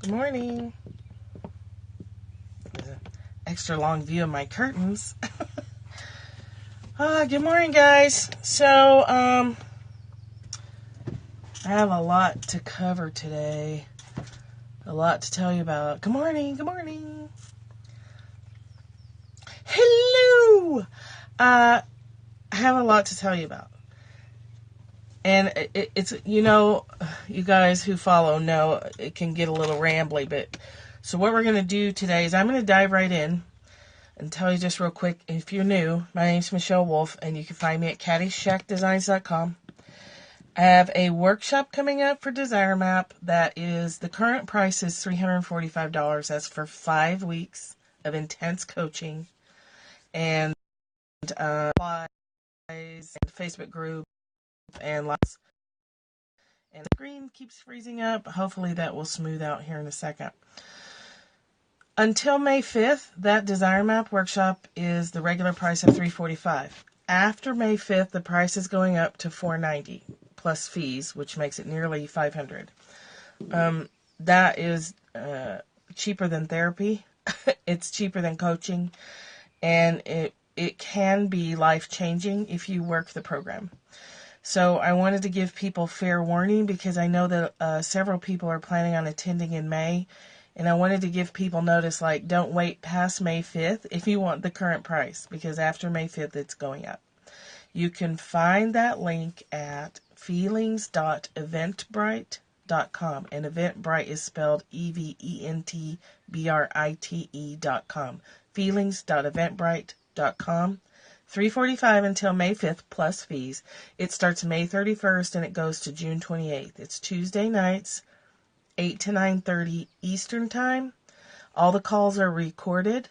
Good morning. There's an extra long view of my curtains. Good morning, guys. So, I have a lot to cover today. A lot to tell you about. Good morning. Good morning. Hello. I have a lot to tell you about. And it's, you guys who follow know it can get a little rambly, but so what we're going to do today is I'm going to dive right in and tell you just real quick, if you're new, my name's Michelle Wolf, and you can find me at caddyshackdesigns.com. I have a workshop coming up for Desire Map that is, the current price is $345. That's for 5 weeks of intense coaching and and Facebook group and lots. And the screen keeps freezing up. Hopefully that will smooth out here in a second. Until May 5th, that Desire Map workshop is the regular price of $345. After May 5th, the price is going up to $490 plus fees, which makes it nearly $500. That is cheaper than therapy. It's cheaper than coaching, and it can be life-changing if you work the program. So I wanted to give people fair warning because I know that several people are planning on attending in May. And I wanted to give people notice, like, don't wait past May 5th if you want the current price, because after May 5th, it's going up. You can find that link at feelings.eventbrite.com. And Eventbrite is spelled EVENTBRITE.com. Feelings.eventbrite.com. $345 until May 5th plus fees. It starts May 31st and it goes to June 28th. It's Tuesday nights, 8 to 9:30 Eastern Time. All the calls are recorded.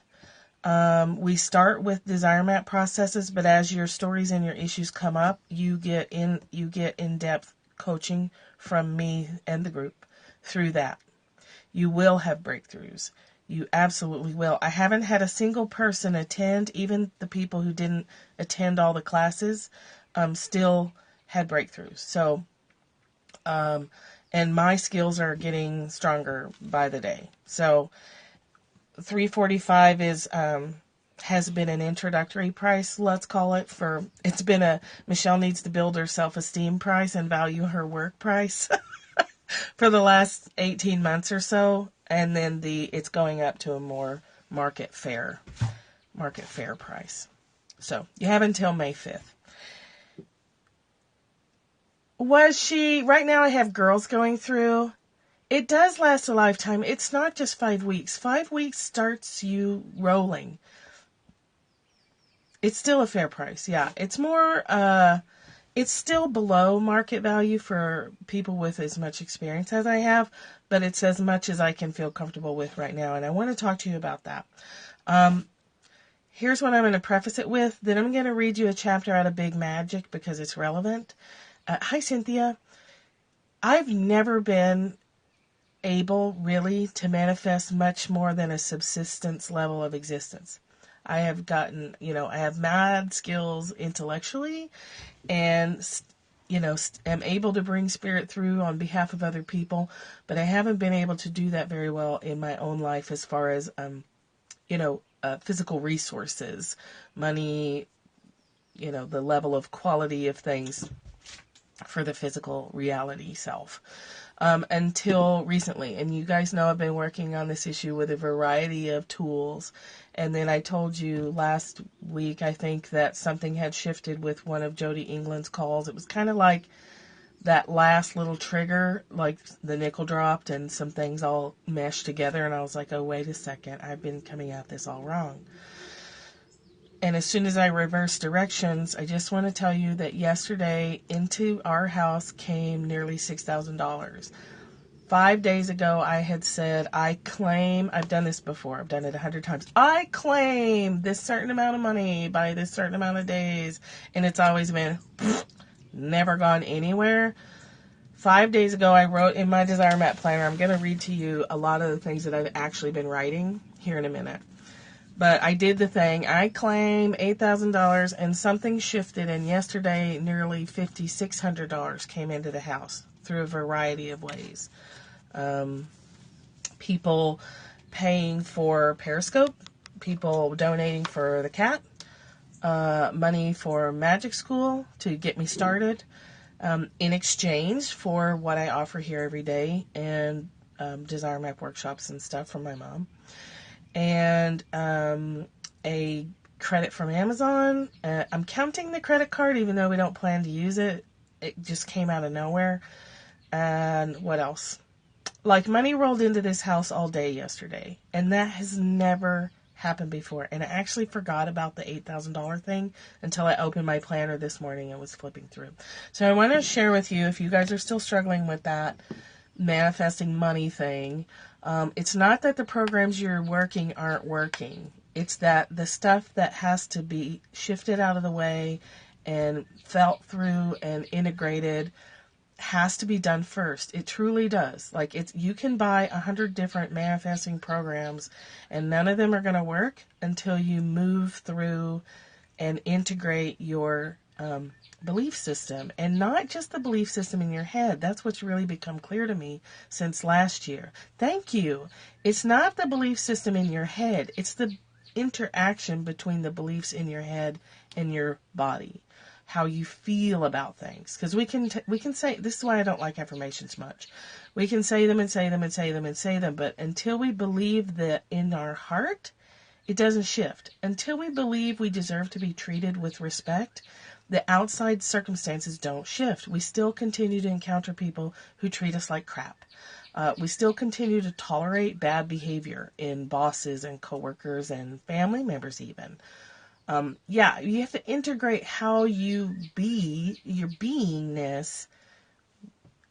We start with Desire Map processes, but as your stories and your issues come up, you get in-depth coaching from me and the group through that. You will have breakthroughs. You absolutely will. I haven't had a single person attend, even the people who didn't attend all the classes, still had breakthroughs. So, and my skills are getting stronger by the day. So, $345 is has been an introductory price, let's call it. It's been a Michelle needs to build her self-esteem price and value her work price for the last 18 months or so. And then it's going up to a more market fair price. So you have until May 5th. Right now I have girls going through. It does last a lifetime. It's not just 5 weeks. 5 weeks starts you rolling. It's still a fair price. Yeah. It's more, it's still below market value for people with as much experience as I have, but it's as much as I can feel comfortable with right now. And I want to talk to you about that. Here's what I'm going to preface it with. Then I'm going to read you a chapter out of Big Magic because it's relevant. Hi, Cynthia. I've never been able really to manifest much more than a subsistence level of existence. I have gotten, I have mad skills intellectually and, am able to bring spirit through on behalf of other people, but I haven't been able to do that very well in my own life as far as, physical resources, money, the level of quality of things for the physical reality self. Until recently. And you guys know I've been working on this issue with a variety of tools. And then I told you last week, I think, that something had shifted with one of Jody England's calls. It was kind of like that last little trigger, like the nickel dropped and some things all meshed together. And I was like, oh, wait a second. I've been coming at this all wrong. And as soon as I reversed directions, I just want to tell you that yesterday into our house came nearly $6,000. 5 days ago, I had said, I've done this before, I've done it 100 times. I claim this certain amount of money by this certain amount of days. And it's always been never gone anywhere. 5 days ago, I wrote in my Desire Map Planner, I'm going to read to you a lot of the things that I've actually been writing here in a minute. But I did the thing. I claim $8,000 and something shifted. And yesterday, nearly $5,600 came into the house through a variety of ways. people paying for Periscope, people donating for the cat, money for magic school to get me started, in exchange for what I offer here every day, and desire map workshops and stuff from my mom, and a credit from Amazon. I'm counting the credit card even though we don't plan to use it. It just came out of nowhere. And what else? Like, money rolled into this house all day yesterday, and that has never happened before. And I actually forgot about the $8,000 thing until I opened my planner this morning and was flipping through. So I want to share with you, if you guys are still struggling with that manifesting money thing, it's not that the programs you're working aren't working. It's that the stuff that has to be shifted out of the way and felt through and integrated has to be done first. It truly does. Like, you can buy 100 different manifesting programs and none of them are going to work until you move through and integrate your belief system, and not just the belief system in your head. That's what's really become clear to me since last year. Thank you. It's not the belief system in your head. It's the interaction between the beliefs in your head and your body. How you feel about things. Because we can say, this is why I don't like affirmations much. We can say them and say them and say them and say them, but until we believe that in our heart, it doesn't shift. Until we believe we deserve to be treated with respect, the outside circumstances don't shift. We still continue to encounter people who treat us like crap. We still continue to tolerate bad behavior in bosses and coworkers and family members even. You have to integrate how you be, your beingness,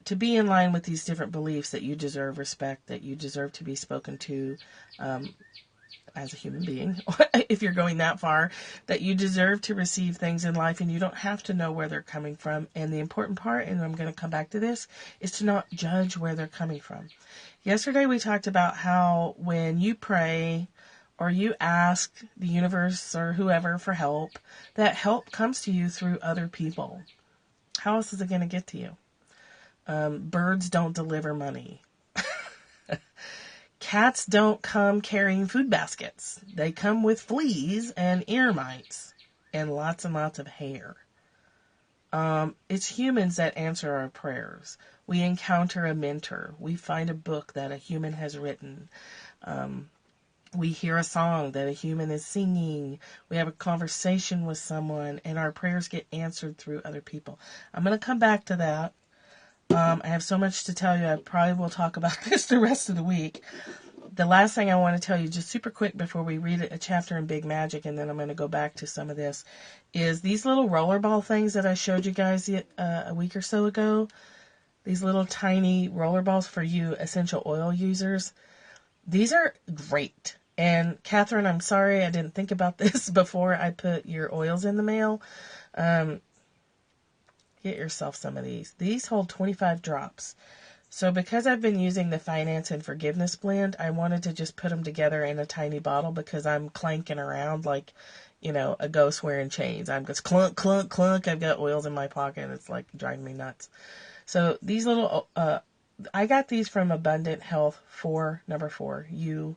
to be in line with these different beliefs that you deserve respect, that you deserve to be spoken to as a human being, if you're going that far, that you deserve to receive things in life and you don't have to know where they're coming from. And the important part, and I'm going to come back to this, is to not judge where they're coming from. Yesterday we talked about how when you pray or you ask the universe or whoever for help, that help comes to you through other people. How else is it going to get to you? Birds don't deliver money. Cats don't come carrying food baskets. They come with fleas and ear mites and lots of hair. It's humans that answer our prayers. We encounter a mentor. We find a book that a human has written. We hear a song that a human is singing. We have a conversation with someone, and our prayers get answered through other people. I'm going to come back to that. I have so much to tell you. I probably will talk about this the rest of the week. The last thing I want to tell you, just super quick before we read a chapter in Big Magic, and then I'm going to go back to some of this, is these little rollerball things that I showed you guys a week or so ago. These little tiny rollerballs for you essential oil users. These are great. And Catherine, I'm sorry I didn't think about this before I put your oils in the mail. Get yourself some of these. These hold 25 drops. So because I've been using the Finance and Forgiveness blend, I wanted to just put them together in a tiny bottle because I'm clanking around like, a ghost wearing chains. I'm just clunk, clunk, clunk. I've got oils in my pocket. It's like driving me nuts. So these little, I got these from Abundant Health 4, number 4, U.com,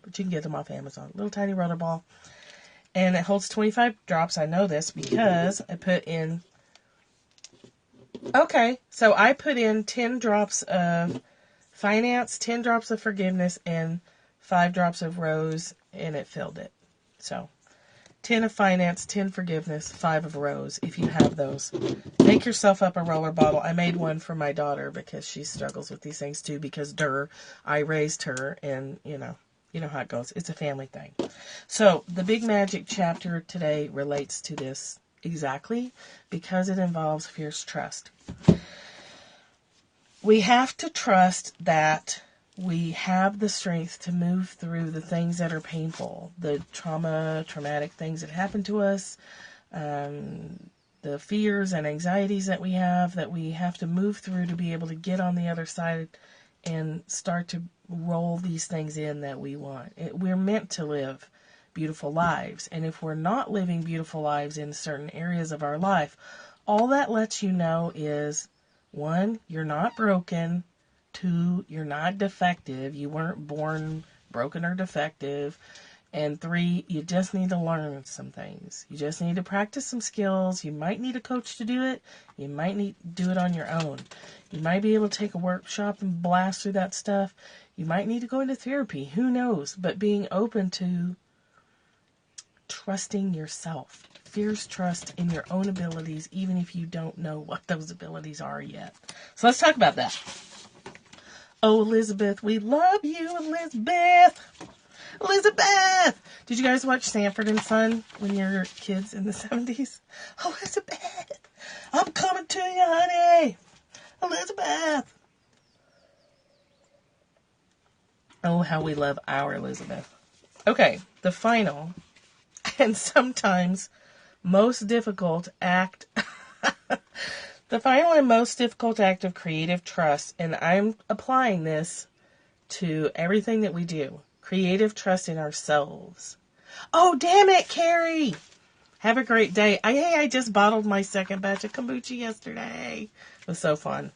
but you can get them off Amazon. Little tiny roller ball. And it holds 25 drops. I know this because I put in... Okay, so I put in 10 drops of Finance, 10 drops of Forgiveness, and 5 drops of Rose, and it filled it. So, 10 of Finance, 10 Forgiveness, 5 of Rose, if you have those. Make yourself up a roller bottle. I made one for my daughter because she struggles with these things too, because I raised her, and you know how it goes. It's a family thing. So, the Big Magic chapter today relates to this exactly because it involves fierce trust. We have to trust that we have the strength to move through the things that are painful, the traumatic things that happen to us, the fears and anxieties that we have to move through to be able to get on the other side and start to roll these things in that we want. We're meant to live beautiful lives. And if we're not living beautiful lives in certain areas of our life, all that lets you know is, 1, you're not broken. 2, you're not defective. You weren't born broken or defective. And 3, you just need to learn some things. You just need to practice some skills. You might need a coach to do it. You might need to do it on your own. You might be able to take a workshop and blast through that stuff. You might need to go into therapy. Who knows? But being open to trusting yourself. Fierce trust in your own abilities, even if you don't know what those abilities are yet. So let's talk about that. Oh, Elizabeth, we love you, Elizabeth. Elizabeth! Did you guys watch Sanford and Son when you were kids in the 70s? Elizabeth! I'm coming to you, honey! Elizabeth! Oh, how we love our Elizabeth. Okay, the final and sometimes most difficult act... the final and most difficult act of creative trust, and I'm applying this to everything that we do. Creative trust in ourselves. Oh, damn it, Carrie! Have a great day. I just bottled my second batch of kombucha yesterday. It was so fun.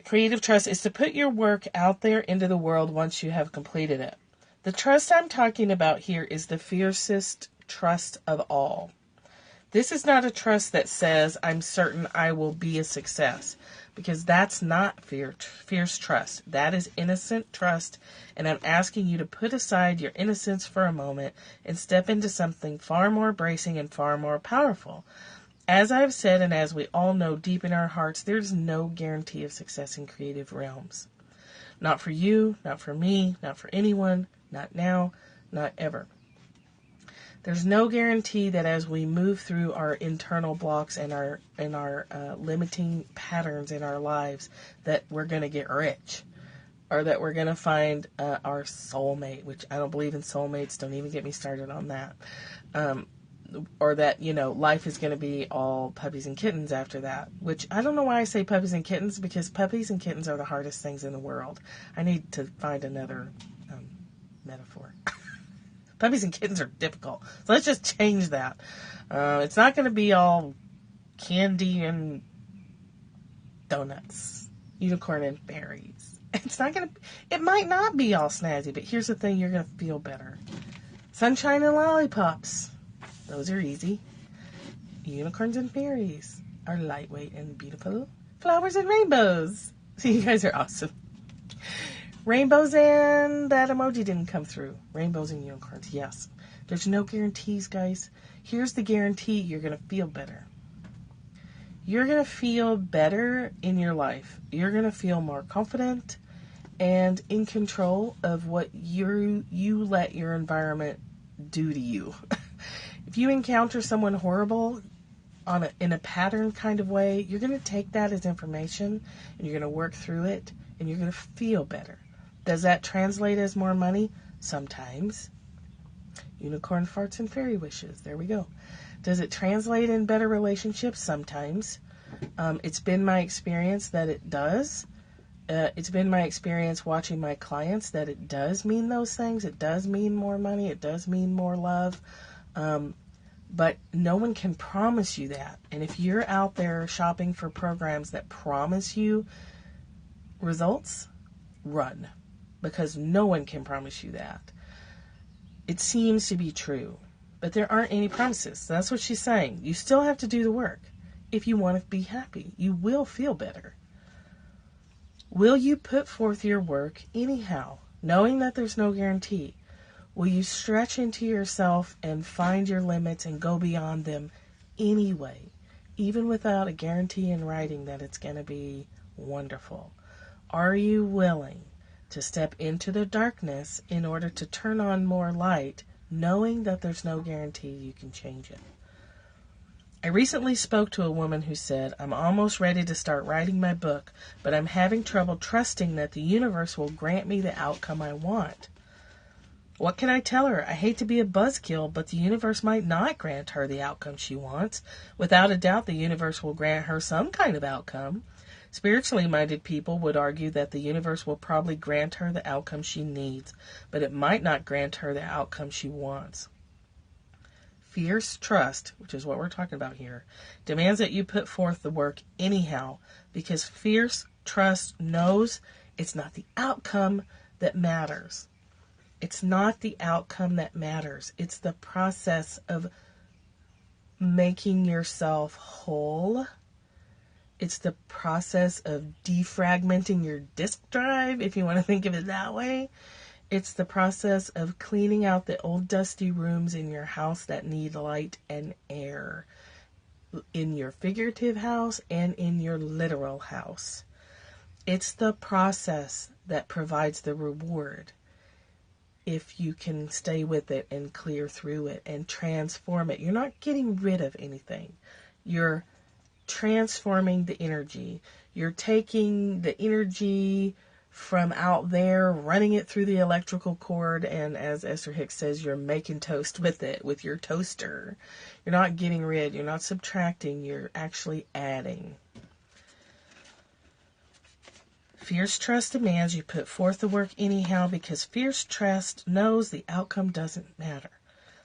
Creative trust is to put your work out there into the world once you have completed it. The trust I'm talking about here is the fiercest trust of all. This is not a trust that says, I'm certain I will be a success. Because that's not fierce trust. That is innocent trust. And I'm asking you to put aside your innocence for a moment and step into something far more bracing and far more powerful. As I've said, and as we all know deep in our hearts, there's no guarantee of success in creative realms. Not for you, not for me, not for anyone, not now, not ever. There's no guarantee that as we move through our internal blocks and our limiting patterns in our lives that we're going to get rich or that we're going to find our soulmate, which I don't believe in soulmates. Don't even get me started on that. Or that, life is going to be all puppies and kittens after that, which I don't know why I say puppies and kittens, because puppies and kittens are the hardest things in the world. I need to find another metaphor. Puppies and kittens are difficult. So let's just change that. It's not going to be all candy and donuts, unicorn and berries. It might not be all snazzy, but here's the thing, you're going to feel better. Sunshine and lollipops. Those are easy. Unicorns and berries are lightweight and beautiful. Flowers and rainbows. See, you guys are awesome. Rainbows and that emoji didn't come through. Rainbows and unicorns, yes. There's no guarantees, guys. Here's the guarantee. You're going to feel better. You're going to feel better in your life. You're going to feel more confident and in control of what you let your environment do to you. If you encounter someone horrible in a pattern kind of way, you're going to take that as information and you're going to work through it and you're going to feel better. Does that translate as more money? Sometimes. Unicorn farts and fairy wishes. There we go. Does it translate in better relationships? Sometimes. It's been my experience that it does. It's been my experience watching my clients that it does mean those things. It does mean more money. It does mean more love. But no one can promise you that. And if you're out there shopping for programs that promise you results, run. Because no one can promise you that. It seems to be true, but there aren't any promises. So that's what she's saying. You still have to do the work. If you want to be happy, you will feel better. Will you put forth your work anyhow, knowing that there's no guarantee? Will you stretch into yourself and find your limits and go beyond them anyway, even without a guarantee in writing that it's going to be wonderful? Are you willing to step into the darkness in order to turn on more light, knowing that there's no guarantee you can change it? I recently spoke to a woman who said, I'm almost ready to start writing my book, but I'm having trouble trusting that the universe will grant me the outcome I want. What can I tell her? I hate to be a buzzkill, but the universe might not grant her the outcome she wants. Without a doubt, the universe will grant her some kind of outcome. Spiritually minded people would argue that the universe will probably grant her the outcome she needs, but it might not grant her the outcome she wants. Fierce trust, which is what we're talking about here, demands that you put forth the work anyhow, because fierce trust knows it's not the outcome that matters. It's not the outcome that matters. It's the process of making yourself whole. It's the process of defragmenting your disk drive, if you want to think of it that way. It's the process of cleaning out the old dusty rooms in your house that need light and air, in your figurative house and in your literal house. It's the process that provides the reward, if you can stay with it and clear through it and transform it. You're not getting rid of anything. You're transforming the energy. You're taking the energy from out there, running it through the electrical cord, and as Esther Hicks says, you're making toast with it, with your toaster. You're not getting rid, you're not subtracting, you're actually adding. Fierce trust demands you put forth the work anyhow, because fierce trust knows the outcome doesn't matter.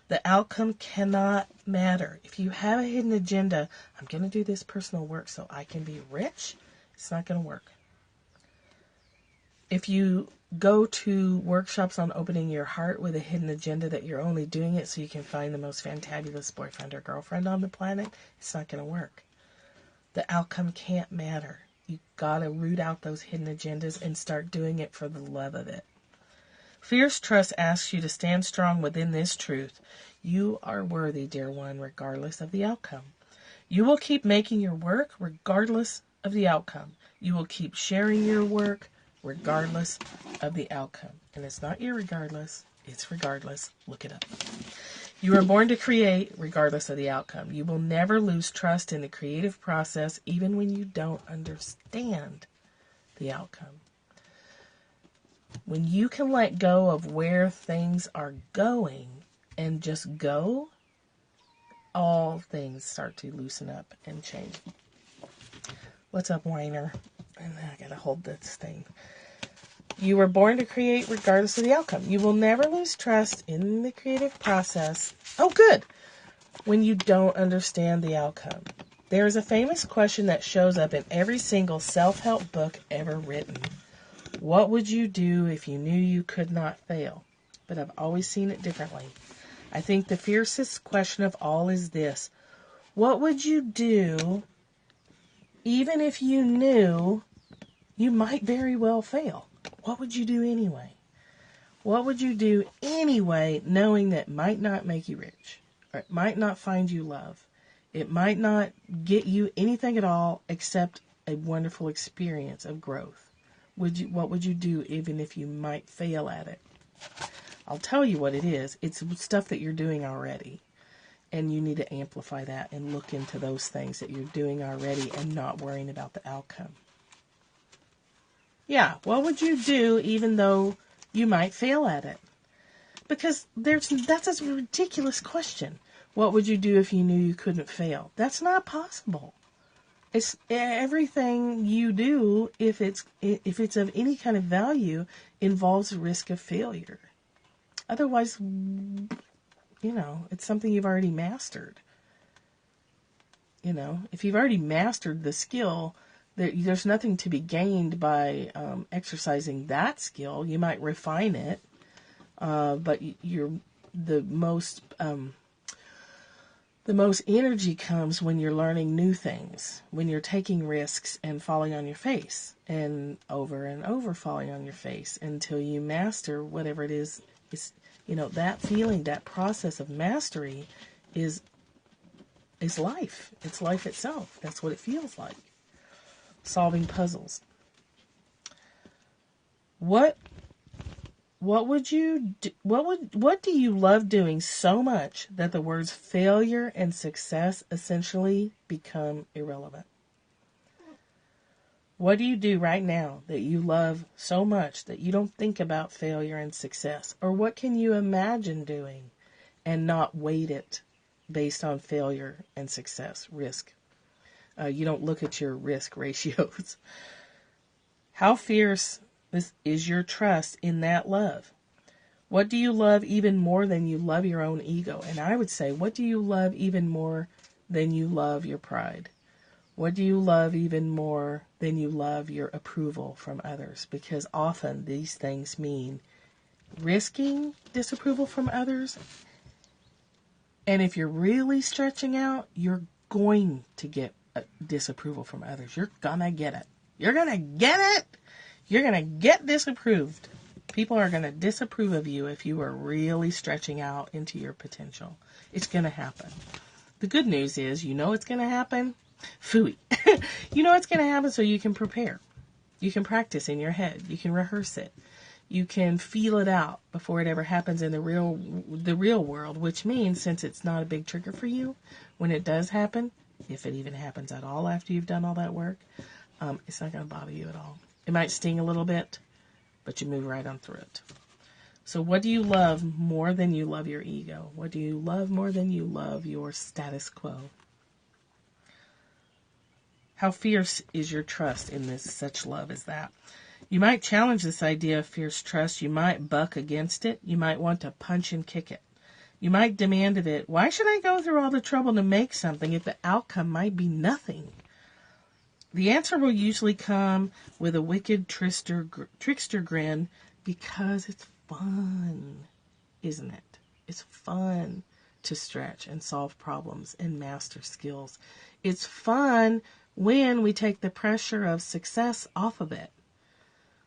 The outcome cannot matter. If you have a hidden agenda, I'm going to do this personal work so I can be rich, it's not going to work. If you go to workshops on opening your heart with a hidden agenda that you're only doing it so you can find the most fantabulous boyfriend or girlfriend on the planet, it's not going to work. The outcome can't matter. You got to root out those hidden agendas and start doing it for the love of it. Fierce trust asks you to stand strong within this truth. You are worthy, dear one, regardless of the outcome. You will keep making your work regardless of the outcome. You will keep sharing your work regardless of the outcome. And it's not irregardless, it's regardless. Look it up. You are born to create regardless of the outcome. You will never lose trust in the creative process, even when you don't understand the outcome. When you can let go of where things are going and just go, all things start to loosen up and change. What's up, whiner? And I gotta hold this thing. You were born to create regardless of the outcome. You will never lose trust in the creative process. Oh, good. When you don't understand the outcome. There is a famous question that shows up in every single self-help book ever written. What would you do if you knew you could not fail? But I've always seen it differently. I think the fiercest question of all is this. What would you do even if you knew you might very well fail? What would you do anyway? What would you do anyway, knowing that might not make you rich, or it might not find you love, it might not get you anything at all except a wonderful experience of growth? What would you do even if you might fail at it? I'll tell you what it is. It's stuff that you're doing already, and you need to amplify that and look into those things that you're doing already and not worrying about the outcome. Yeah, what would you do even though you might fail at it? Because that's a ridiculous question. What would you do if you knew you couldn't fail? That's not possible. It's everything you do, if it's of any kind of value, involves a risk of failure. Otherwise, it's something you've already mastered. If you've already mastered the skill, there's nothing to be gained by exercising that skill. You might refine it, but the most energy comes when you're learning new things, when you're taking risks and falling on your face, and over falling on your face until you master whatever it is. That feeling, that process of mastery is life. It's life itself. That's what it feels like. Solving puzzles. What would you do? What do you love doing so much that the words failure and success essentially become irrelevant? What do you do right now that you love so much that you don't think about failure and success? Or what can you imagine doing and not weight it based on failure and success, risk? You don't look at your risk ratios. How fierce is your trust in that love? What do you love even more than you love your own ego? And I would say, what do you love even more than you love your pride? What do you love even more than you love your approval from others? Because often these things mean risking disapproval from others. And if you're really stretching out, you're going to get disapproval from others. You're gonna get it. You're gonna get it. You're gonna get disapproved. People are gonna disapprove of you if you are really stretching out into your potential. It's gonna happen. The good news is, you know it's gonna happen. Phooey. You know it's gonna happen, so you can prepare. You can practice in your head. You can rehearse it. You can feel it out before it ever happens in the real world, which means, since it's not a big trigger for you, when it does happen, if it even happens at all after you've done all that work, it's not going to bother you at all. It might sting a little bit, but you move right on through it. So what do you love more than you love your ego? What do you love more than you love your status quo? How fierce is your trust in this such love as that? You might challenge this idea of fierce trust. You might buck against it. You might want to punch and kick it. You might demand of it, why should I go through all the trouble to make something if the outcome might be nothing? The answer will usually come with a wicked trickster grin, because it's fun, isn't it? It's fun to stretch and solve problems and master skills. It's fun when we take the pressure of success off of it.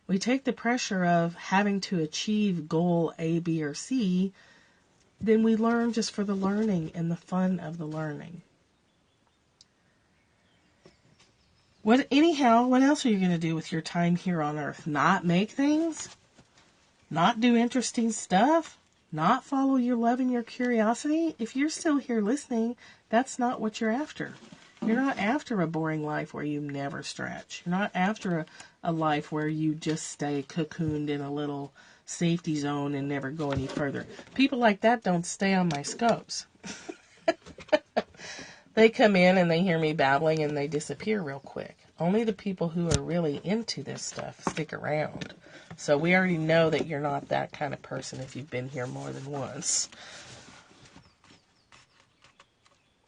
We take the pressure of having to achieve goal A, B, or C, then we learn just for the learning and the fun of the learning. What else are you going to do with your time here on earth? Not make things? Not do interesting stuff? Not follow your love and your curiosity? If you're still here listening, that's not what you're after. You're not after a boring life where you never stretch. You're not after a life where you just stay cocooned in a little safety zone and never go any further. People like that don't stay on my scopes. They come in and they hear me babbling and they disappear real quick. Only the people who are really into this stuff stick around. So we already know that you're not that kind of person if you've been here more than once.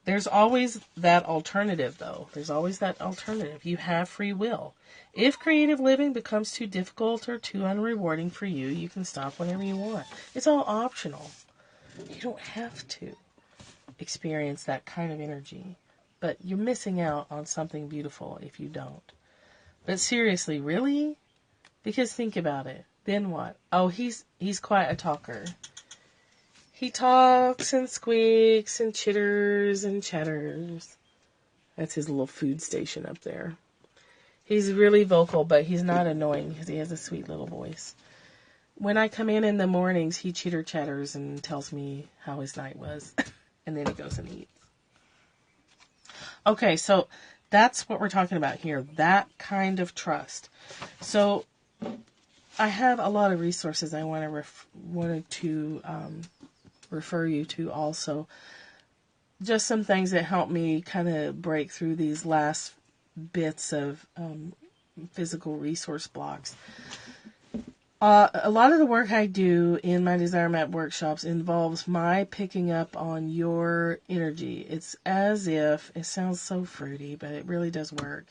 There's always that alternative, though. There's always that alternative. You have free will. If creative living becomes too difficult or too unrewarding for you, you can stop whenever you want. It's all optional. You don't have to experience that kind of energy. But you're missing out on something beautiful if you don't. But seriously, really? Because think about it. Then what? Oh, he's quite a talker. He talks and squeaks and chitters and chatters. That's his little food station up there. He's really vocal, but he's not annoying because he has a sweet little voice. When I come in the mornings, he chitter-chatters and tells me how his night was. And then he goes and eats. Okay, so that's what we're talking about here. That kind of trust. So I have a lot of resources I wanted to refer you to also. Just some things that help me kind of break through these last bits of physical resource blocks. A lot of the work I do in my Desire Map workshops involves my picking up on your energy. It's as if, it sounds so fruity, but it really does work.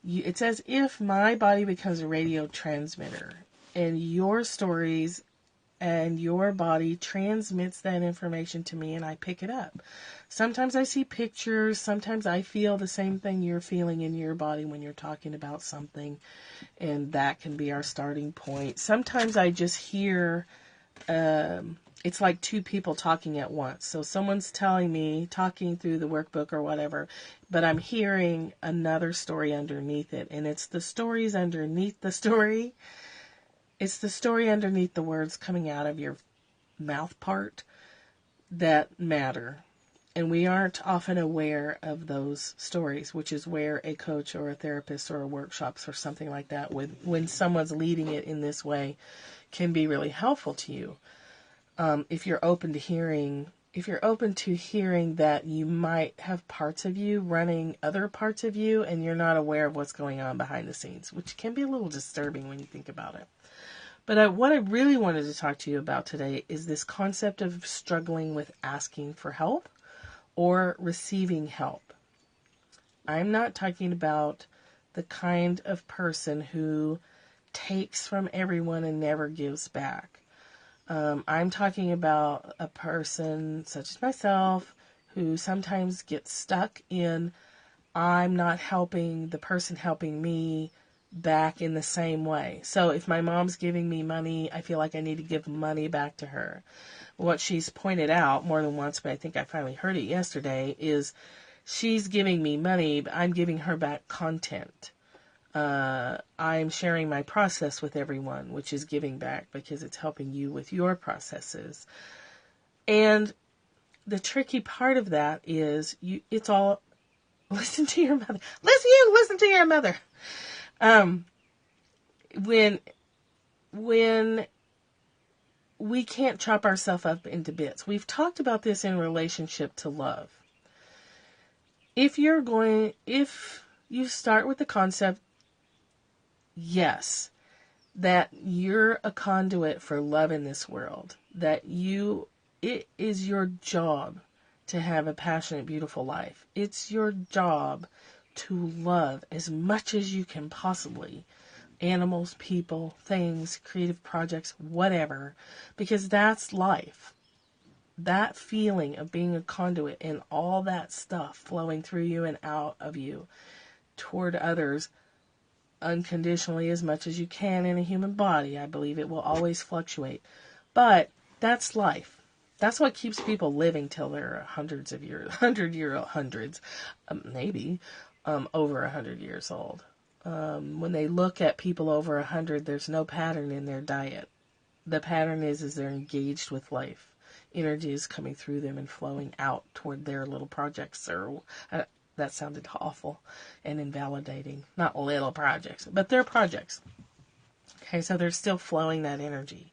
It's as if my body becomes a radio transmitter, and your stories and your body transmits that information to me, and I pick it up. Sometimes I see pictures. Sometimes I feel the same thing you're feeling in your body when you're talking about something, and that can be our starting point. Sometimes I just hear, it's like two people talking at once. So someone's telling me, talking through the workbook or whatever, but I'm hearing another story underneath it, and it's the stories underneath the story. It's the story underneath the words coming out of your mouth part that matter. And we aren't often aware of those stories, which is where a coach or a therapist or a workshops or something like that, when someone's leading it in this way, can be really helpful to you. If you're open to hearing that you might have parts of you running other parts of you, and you're not aware of what's going on behind the scenes, which can be a little disturbing when you think about it. But what I really wanted to talk to you about today is this concept of struggling with asking for help or receiving help. I'm not talking about the kind of person who takes from everyone and never gives back. I'm talking about a person such as myself who sometimes gets stuck in, I'm not helping the person helping me back in the same way. So if my mom's giving me money, I feel like I need to give money back to her. What she's pointed out more than once, but I think I finally heard it yesterday, is she's giving me money, but I'm giving her back content. I'm sharing my process with everyone, which is giving back because it's helping you with your processes. And the tricky part of that is it's all listen to your mother. Listen to your mother. When we can't chop ourselves up into bits. We've talked about this in relationship to love. If you start with the concept, yes, that you're a conduit for love in this world, that it is your job to have a passionate, beautiful life. It's your job to love as much as you can possibly. Animals, people, things, creative projects, whatever, because that's life. That feeling of being a conduit and all that stuff flowing through you and out of you toward others unconditionally as much as you can in a human body. I believe it will always fluctuate. But that's life. That's what keeps people living till they're hundreds of years, maybe over 100 years old. When they look at people over 100, there's no pattern in their diet. The pattern is they're engaged with life. Energy is coming through them and flowing out toward their little projects. That sounded awful and invalidating. Not little projects, but they're projects. Okay, so they're still flowing that energy.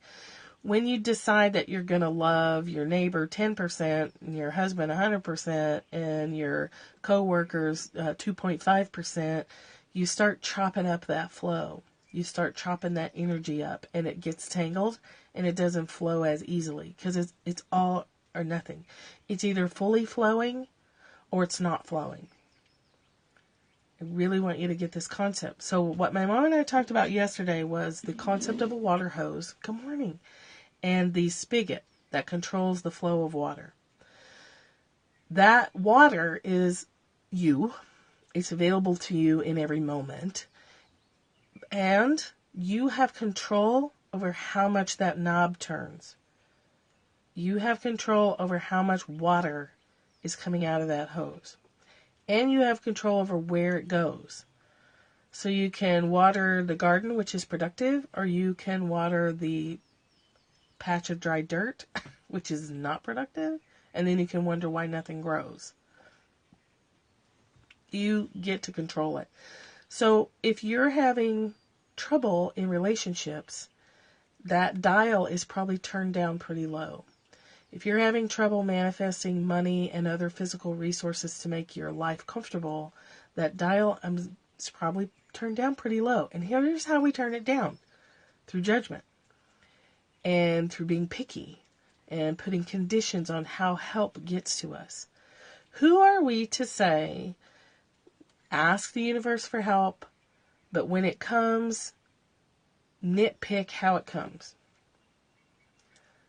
When you decide that you're going to love your neighbor 10%, and your husband 100%, and your coworkers 2.5%, you start chopping up that flow. You start chopping that energy up, and it gets tangled, and it doesn't flow as easily because it's all or nothing. It's either fully flowing or it's not flowing. I really want you to get this concept. So what my mom and I talked about yesterday was the concept of a water hose. Good morning. And the spigot that controls the flow of water. That water is you. It's available to you in every moment. And you have control over how much that knob turns. You have control over how much water is coming out of that hose. And you have control over where it goes. So you can water the garden, which is productive, or you can water the patch of dry dirt, which is not productive, and then you can wonder why nothing grows. You get to control it. So if you're having trouble in relationships, that dial is probably turned down pretty low. If you're having trouble manifesting money and other physical resources to make your life comfortable, that dial is probably turned down pretty low. And here's how we turn it down. Through judgment. And through being picky. And putting conditions on how help gets to us. Who are we to say, ask the universe for help, but when it comes, nitpick how it comes?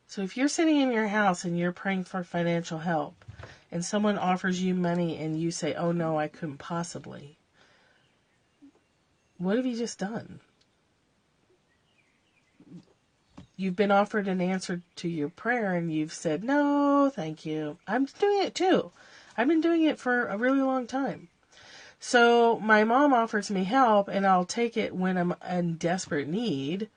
So if you're sitting in your house and you're praying for financial help and someone offers you money and you say, oh no, I couldn't possibly, what have you just done? You've been offered an answer to your prayer and you've said, no, thank you. I'm doing it too. I've been doing it for a really long time. So my mom offers me help and I'll take it when I'm in desperate need,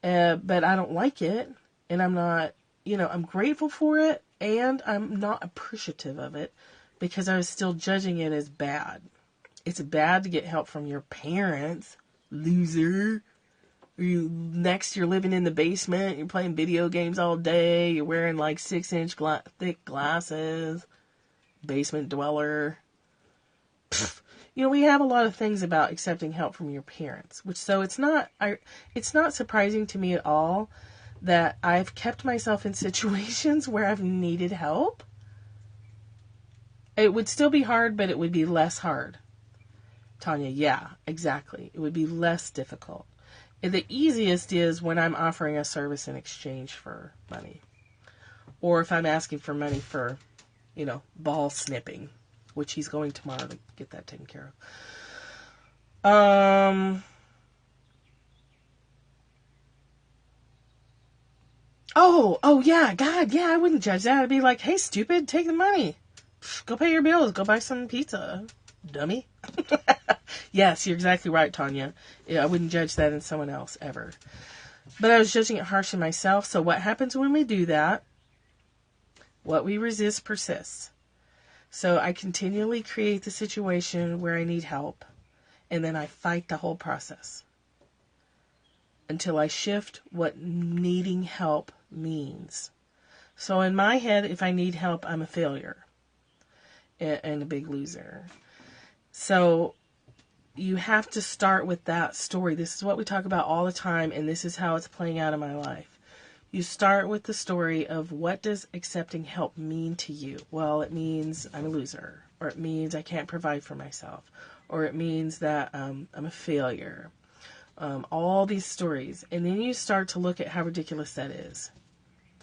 but I don't like it. And I'm not, I'm grateful for it, and I'm not appreciative of it because I was still judging it as bad. It's bad to get help from your parents, loser. You're living in the basement, you're playing video games all day, you're wearing like 6-inch thick glasses, basement dweller. we have a lot of things about accepting help from your parents, so it's not surprising to me at all that I've kept myself in situations where I've needed help. It would still be hard, but it would be less hard. Tanya, yeah, exactly. It would be less difficult. The easiest is when I'm offering a service in exchange for money. Or if I'm asking for money for, ball snipping, which he's going tomorrow to get that taken care of. Oh yeah, God, yeah, I wouldn't judge that. I'd be like, hey, stupid, take the money. Go pay your bills. Go buy some pizza, dummy. Yes, you're exactly right, Tanya. Yeah, I wouldn't judge that in someone else, ever. But I was judging it harshly myself. So what happens when we do that? What we resist persists. So I continually create the situation where I need help, and then I fight the whole process until I shift what needing help means. So in my head, if I need help, I'm a failure and a big loser. So you have to start with that story. This is what we talk about all the time, and this is how it's playing out in my life. You start with the story of, what does accepting help mean to you? Well, it means I'm a loser, or it means I can't provide for myself, or it means that I'm a failure. All these stories. And then you start to look at how ridiculous that is.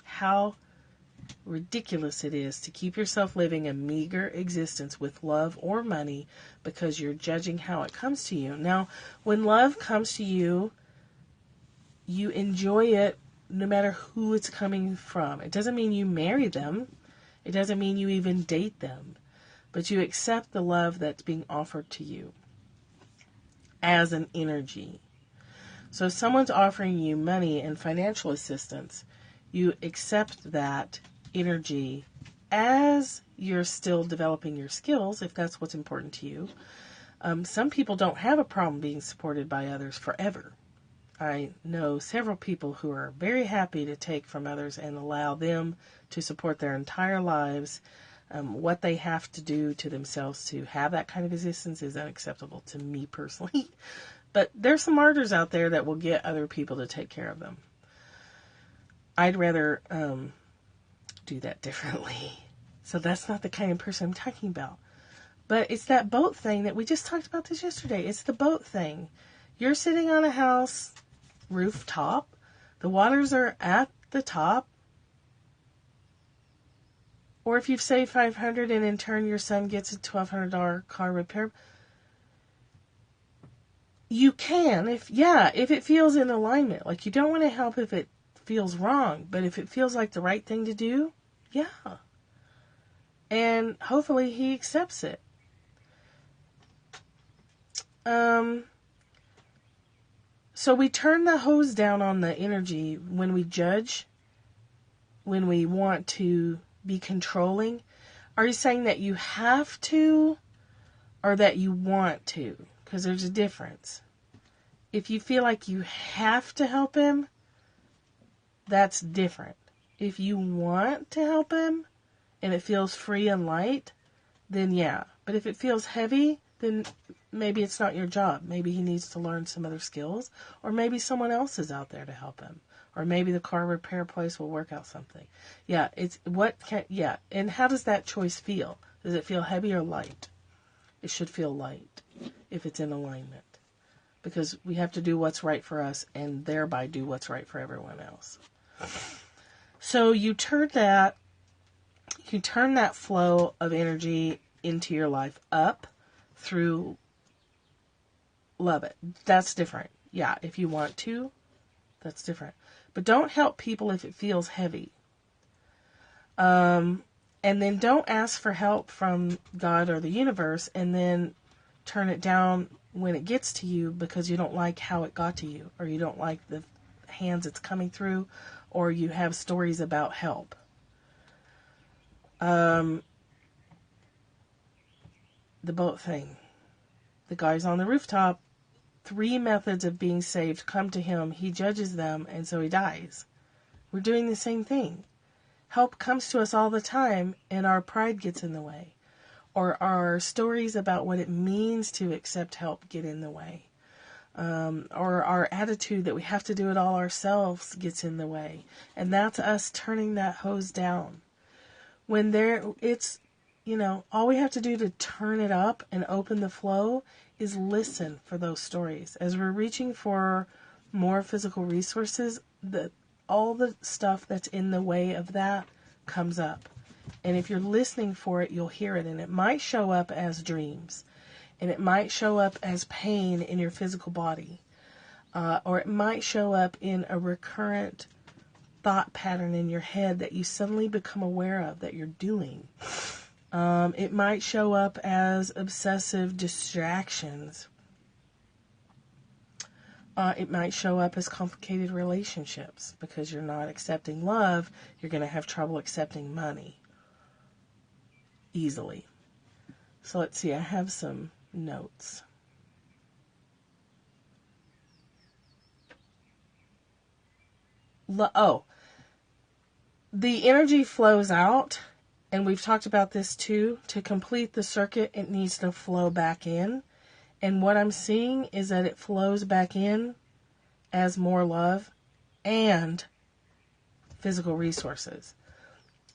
How ridiculous it is to keep yourself living a meager existence with love or money because you're judging how it comes to you. Now, when love comes to you, you enjoy it no matter who it's coming from. It doesn't mean you marry them. It doesn't mean you even date them. But you accept the love that's being offered to you as an energy. So if someone's offering you money and financial assistance, you accept that energy as you're still developing your skills, if that's what's important to you. Some people don't have a problem being supported by others forever. I know several people who are very happy to take from others and allow them to support their entire lives. What they have to do to themselves to have that kind of existence is unacceptable to me personally. But there's some martyrs out there that will get other people to take care of them. I'd rather do that differently. So that's not the kind of person I'm talking about. But it's that boat thing that we just talked about this yesterday. It's the boat thing. You're sitting on a house rooftop. The waters are at the top. Or if you've saved $500 and in turn your son gets a $1,200 car repair, you can, if it feels in alignment. Like, you don't want to help if it feels wrong, but if it feels like the right thing to do, yeah. And hopefully he accepts it. So we turn the hose down on the energy when we judge, when we want to be controlling. Are you saying that you have to, or that you want to? Because there's a difference. If you feel like you have to help him, that's different. If you want to help him and it feels free and light, then yeah. But if it feels heavy, then maybe it's not your job. Maybe he needs to learn some other skills, or maybe someone else is out there to help him, or maybe the car repair place will work out something. Yeah, and how does that choice feel? Does it feel heavy or light? It should feel light if it's in alignment, because we have to do what's right for us and thereby do what's right for everyone else. So you turn that flow of energy into your life up through love it. That's different. Yeah, if you want to, that's different. But don't help people if it feels heavy. And then don't ask for help from God or the universe and then turn it down when it gets to you because you don't like how it got to you, or you don't like the hands it's coming through, or you have stories about help. The boat thing. The guy's on the rooftop. 3 methods of being saved come to him. He judges them, and so he dies. We're doing the same thing. Help comes to us all the time, and our pride gets in the way. or our stories about what it means to accept help get in the way. Or our attitude that we have to do it all ourselves gets in the way. And that's us turning that hose down. When it's, all we have to do to turn it up and open the flow is listen for those stories. As we're reaching for more physical resources, all the stuff that's in the way of that comes up. And if you're listening for it, you'll hear it. And it might show up as dreams. And it might show up as pain in your physical body. Or it might show up in a recurrent thought pattern in your head that you suddenly become aware of that you're doing. It might show up as obsessive distractions. It might show up as complicated relationships. Because you're not accepting love, you're going to have trouble accepting money easily. So let's see, I have some notes. The energy flows out, and we've talked about this too. To complete the circuit, it needs to flow back in. And what I'm seeing is that it flows back in as more love and physical resources.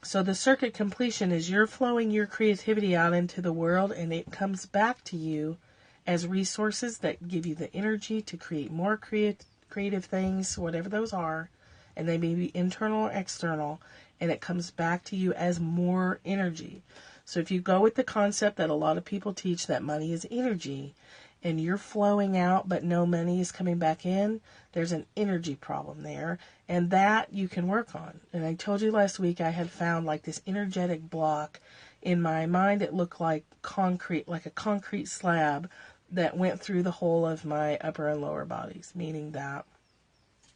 So the circuit completion is you're flowing your creativity out into the world, and it comes back to you as resources that give you the energy to create more creative things, whatever those are, and they may be internal or external, and it comes back to you as more energy. So if you go with the concept that a lot of people teach that money is energy, and you're flowing out but no money is coming back in, there's an energy problem there, and that you can work on. And I told you last week I had found like this energetic block in my mind. It looked like concrete, like a concrete slab that went through the whole of my upper and lower bodies, meaning that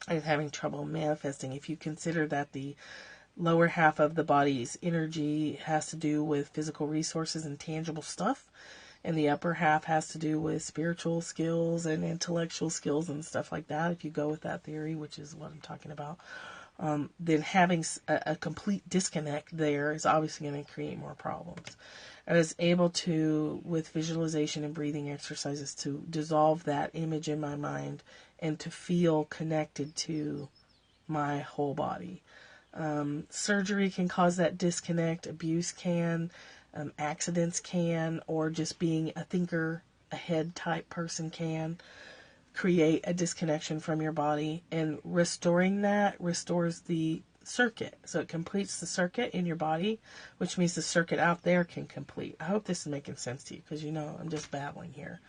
I was having trouble manifesting. If you consider that the lower half of the body's energy has to do with physical resources and tangible stuff, and the upper half has to do with spiritual skills and intellectual skills and stuff like that, if you go with that theory, which is what I'm talking about, then having a complete disconnect there is obviously going to create more problems. I was able to, with visualization and breathing exercises, to dissolve that image in my mind and to feel connected to my whole body. Surgery can cause that disconnect, abuse can, accidents can, or just being a thinker, a head type person can create a disconnection from your body, and restoring that restores the circuit. So it completes the circuit in your body, which means the circuit out there can complete. I hope this is making sense to you, because I'm just babbling here.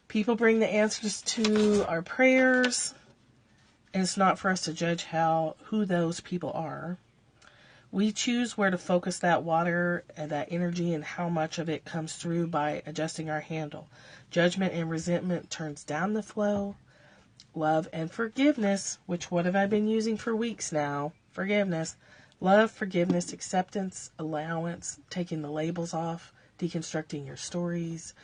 People bring the answers to our prayers, and it's not for us to judge who those people are. We choose where to focus that water and that energy and how much of it comes through by adjusting our handle. Judgment and resentment turns down the flow. Love and forgiveness, which what have I been using for weeks now? Forgiveness. Love, forgiveness, acceptance, allowance, taking the labels off, deconstructing your stories,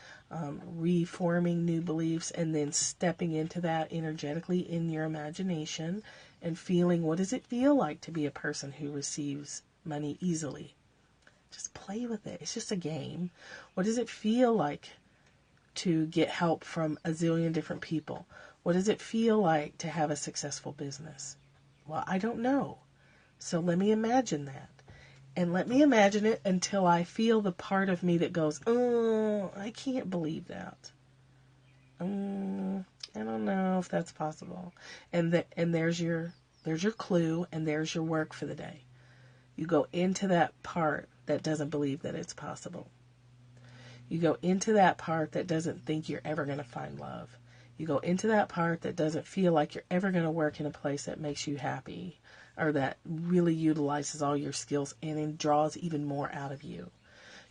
reforming new beliefs, and then stepping into that energetically in your imagination and feeling, what does it feel like to be a person who receives money easily? Just play with it. It's just a game. What does it feel like to get help from a zillion different people? What does it feel like to have a successful business? Well, I don't know. So let me imagine that. And let me imagine it until I feel the part of me that goes, oh, I can't believe that. I don't know if that's possible. And there's your clue, and there's your work for the day. You go into that part that doesn't believe that it's possible. You go into that part that doesn't think you're ever going to find love. You go into that part that doesn't feel like you're ever going to work in a place that makes you happy, or that really utilizes all your skills and draws even more out of you.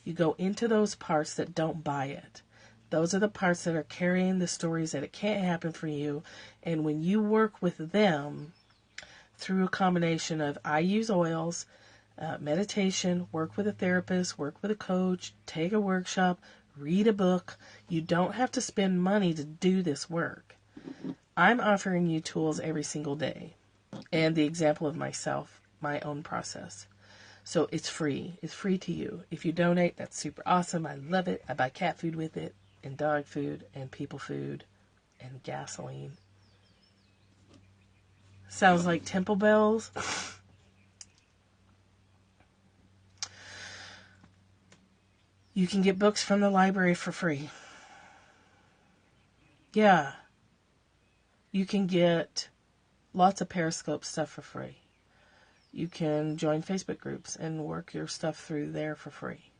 You go into those parts that don't buy it. Those are the parts that are carrying the stories that it can't happen for you. And when you work with them through a combination of, I use oils, meditation, work with a therapist, work with a coach, take a workshop, read a book. You don't have to spend money to do this work. I'm offering you tools every single day, and the example of myself, my own process. So it's free. It's free to you. If you donate, that's super awesome. I love it. I buy cat food with it, and dog food, and people food, and gasoline. Sounds like temple bells. You can get books from the library for free. Yeah. You can get lots of Periscope stuff for free. You can join Facebook groups and work your stuff through there for free.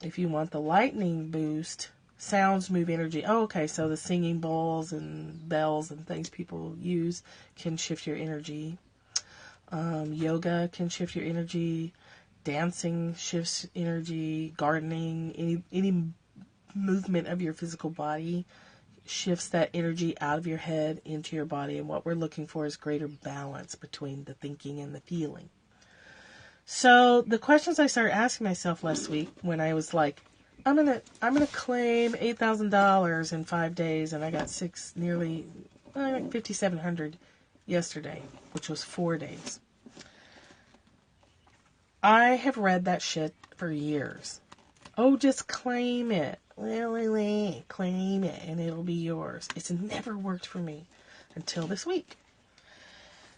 If you want the lightning boost, sounds move energy. Oh, okay, so the singing bowls and bells and things people use can shift your energy. Yoga can shift your energy. Dancing shifts energy. Gardening, any movement of your physical body shifts that energy out of your head into your body. And what we're looking for is greater balance between the thinking and the feeling. So the questions I started asking myself last week when I was like, I'm gonna claim $8,000 in 5 days, and I got nearly $5,700 yesterday, which was 4 days. I have read that shit for years. Oh, just claim it. Claim it, and it'll be yours. It's never worked for me until this week.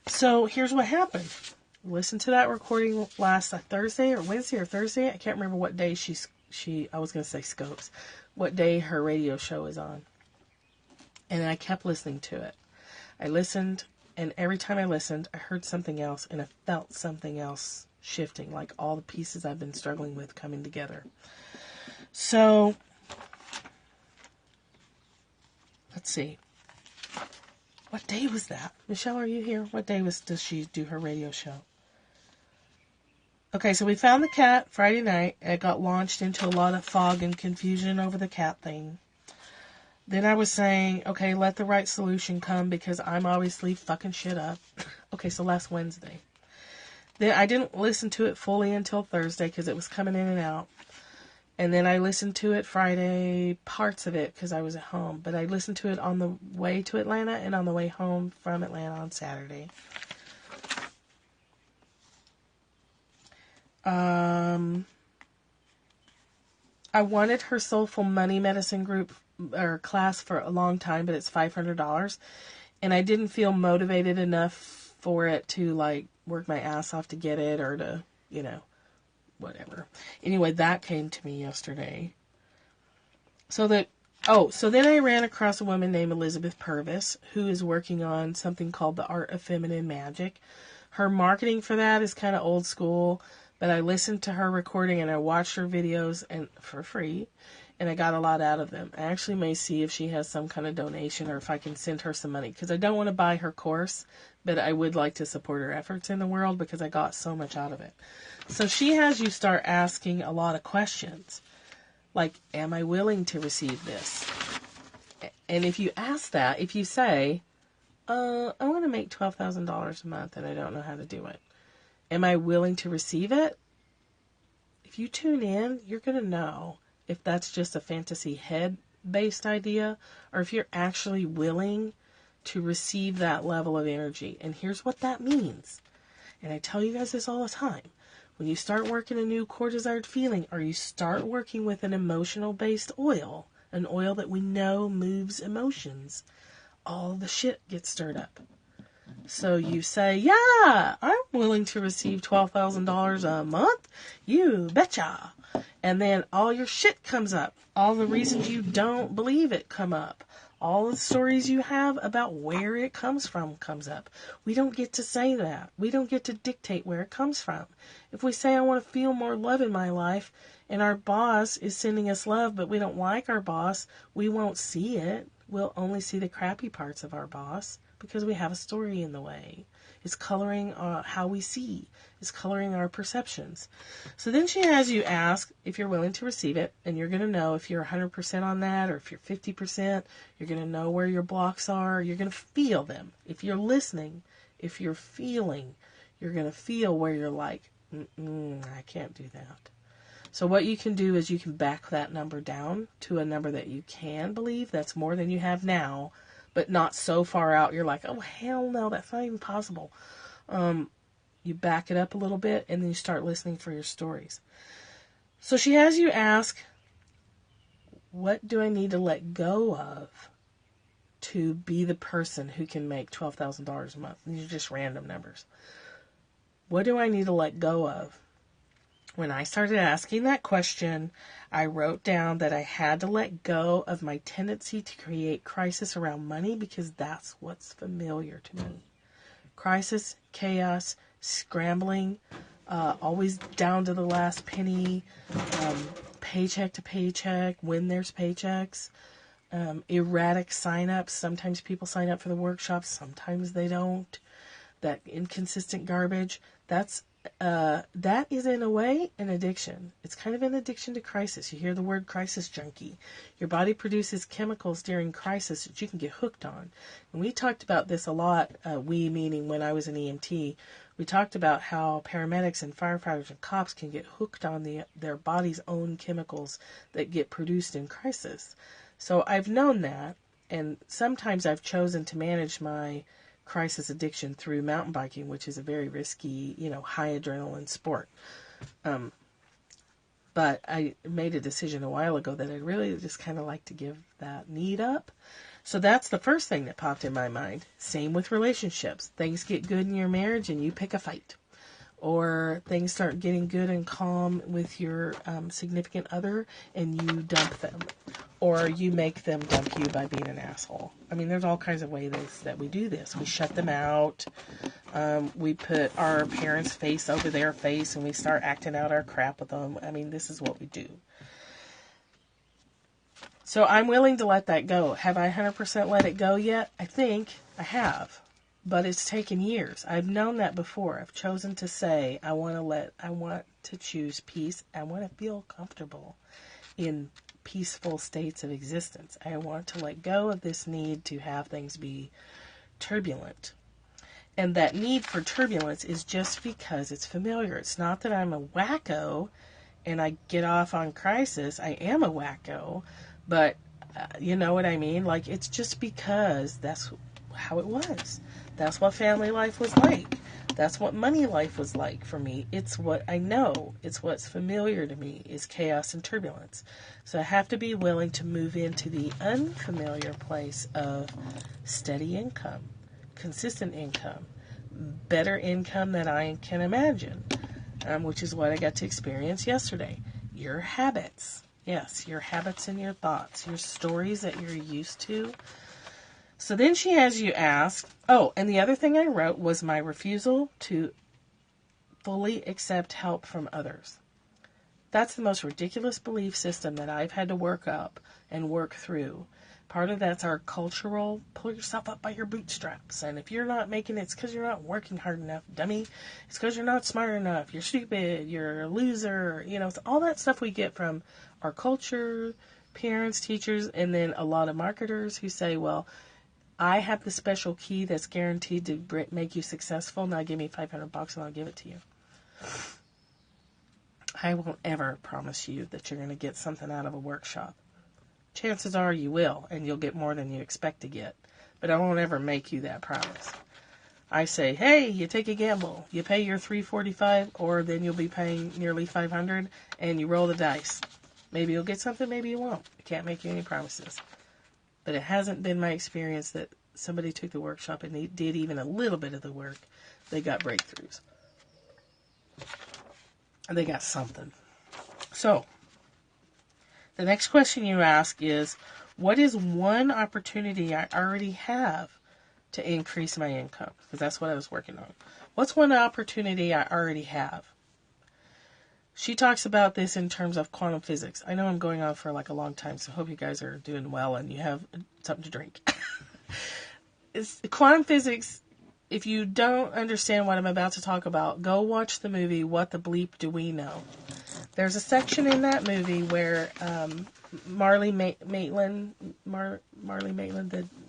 So here's what happened. Listen to that recording last Thursday or Wednesday or Thursday. I can't remember what day I was going to say Scopes, what day her radio show is on. And I kept listening to it. I listened, and every time I listened, I heard something else, and I felt something else shifting, like all the pieces I've been struggling with coming together. So, let's see. What day was that? Michelle, are you here? What day does she do her radio show? Okay, so we found the cat Friday night. It got launched into a lot of fog and confusion over the cat thing. Then I was saying, okay, let the right solution come because I'm obviously fucking shit up. Okay, so last Wednesday. Then I didn't listen to it fully until Thursday because it was coming in and out. And then I listened to it Friday, parts of it, because I was at home. But I listened to it on the way to Atlanta and on the way home from Atlanta on Saturday. I wanted her Soulful Money Medicine group or class for a long time, but it's $500. And I didn't feel motivated enough for it to, like, work my ass off to get it or to, whatever. Anyway, that came to me yesterday. So then I ran across a woman named Elizabeth Purvis who is working on something called the Art of Feminine Magic. Her marketing for that is kind of old school, but I listened to her recording and I watched her videos and for free, and I got a lot out of them. I actually may see if she has some kind of donation or if I can send her some money because I don't want to buy her course, but I would like to support her efforts in the world because I got so much out of it. So she has you start asking a lot of questions. Like, am I willing to receive this? And if you ask that, if you say, I want to make $12,000 a month and I don't know how to do it. Am I willing to receive it? If you tune in, you're going to know if that's just a fantasy head-based idea or if you're actually willing to receive that level of energy. And here's what that means. And I tell you guys this all the time. When you start working a new core desired feeling or you start working with an emotional-based oil, an oil that we know moves emotions, all the shit gets stirred up. So you say, yeah, I'm willing to receive $12,000 a month. You betcha. And then all your shit comes up. All the reasons you don't believe it come up. All the stories you have about where it comes from comes up. We don't get to say that. We don't get to dictate where it comes from. If we say, I want to feel more love in my life, and our boss is sending us love, but we don't like our boss, we won't see it. We'll only see the crappy parts of our boss because we have a story in the way. It's coloring how we see. It's coloring our perceptions. So then she has you ask if you're willing to receive it, and you're going to know if you're 100% on that or if you're 50%. You're going to know where your blocks are. You're going to feel them. If you're listening, if you're feeling, you're going to feel where you're like, I can't do that. So what you can do is you can back that number down to a number that you can believe. That's more than you have now, but not so far out. You're like, oh, hell no, that's not even possible. You back it up a little bit, and then you start listening for your stories. So she has you ask, what do I need to let go of to be the person who can make $12,000 a month? These are just random numbers. What do I need to let go of? When I started asking that question, I wrote down that I had to let go of my tendency to create crisis around money because that's what's familiar to me. Crisis, chaos, scrambling, always down to the last penny, paycheck to paycheck, when there's paychecks, erratic sign-ups. Sometimes people sign up for the workshops, sometimes they don't. That inconsistent garbage, that is in a way an addiction. It's kind of an addiction to crisis. You hear the word crisis junkie. Your body produces chemicals during crisis that you can get hooked on. And we talked about this a lot, we meaning when I was an EMT. We talked about how paramedics and firefighters and cops can get hooked on their body's own chemicals that get produced in crisis. So I've known that, and sometimes I've chosen to manage my crisis addiction through mountain biking, which is a very risky, high adrenaline sport. But I made a decision a while ago that I'd really just kind of like to give that need up. So that's the first thing that popped in my mind. Same with relationships. Things get good in your marriage and you pick a fight. Or things start getting good and calm with your significant other and you dump them. Or you make them dump you by being an asshole. I mean, there's all kinds of ways that we do this. We shut them out. We put our parents' face over their face and we start acting out our crap with them. I mean, this is what we do. So I'm willing to let that go. Have I 100% let it go yet? I think I have. But it's taken years. I've known that before. I've chosen to say, I want to choose peace. I want to feel comfortable in peaceful states of existence. I want to let go of this need to have things be turbulent. And that need for turbulence is just because it's familiar. It's not that I'm a wacko and I get off on crisis. I am a wacko, but you know what I mean? Like, it's just because that's how it was. That's what family life was like. That's what money life was like for me. It's what I know. It's what's familiar to me is chaos and turbulence. So I have to be willing to move into the unfamiliar place of steady income, consistent income, better income than I can imagine, which is what I got to experience yesterday. Your habits. Yes, your habits and your thoughts, your stories that you're used to. So then she has you ask, and the other thing I wrote was my refusal to fully accept help from others. That's the most ridiculous belief system that I've had to work up and work through. Part of that's our cultural, pull yourself up by your bootstraps. And if you're not making it, it's because you're not working hard enough, dummy. It's because you're not smart enough. You're stupid. You're a loser. It's all that stuff we get from our culture, parents, teachers, and then a lot of marketers who say, well, I have the special key that's guaranteed to make you successful. Now give me $500 and I'll give it to you. I won't ever promise you that you're going to get something out of a workshop. Chances are you will, and you'll get more than you expect to get. But I won't ever make you that promise. I say, hey, you take a gamble. You pay your $345, or then you'll be paying nearly $500, and you roll the dice. Maybe you'll get something, maybe you won't. I can't make you any promises. But it hasn't been my experience that somebody took the workshop and they did even a little bit of the work. They got breakthroughs. And they got something. So, the next question you ask is, what is one opportunity I already have to increase my income? Because that's what I was working on. What's one opportunity I already have? She talks about this in terms of quantum physics. I know I'm going on for like a long time, so I hope you guys are doing well and you have something to drink. Quantum physics, if you don't understand what I'm about to talk about, go watch the movie What the Bleep Do We Know? There's a section in that movie where Marlee Maitland,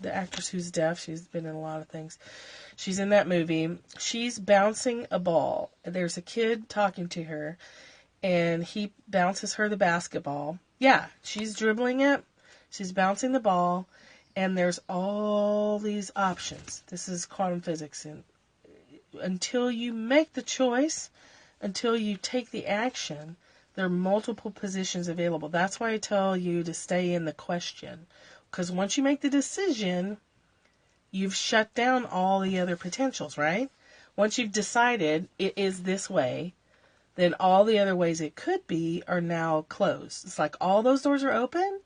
the actress who's deaf, she's been in a lot of things. She's in that movie. She's bouncing a ball. There's a kid talking to her, and he bounces her the basketball. Yeah, she's dribbling it. She's bouncing the ball, and there's all these options. This is quantum physics, and until you make the choice, until you take the action, there are multiple positions available. That's why I tell you to stay in the question. Because once you make the decision, you've shut down all the other potentials, right? Once you've decided it is this way, then all the other ways it could be are now closed. It's like all those doors are open,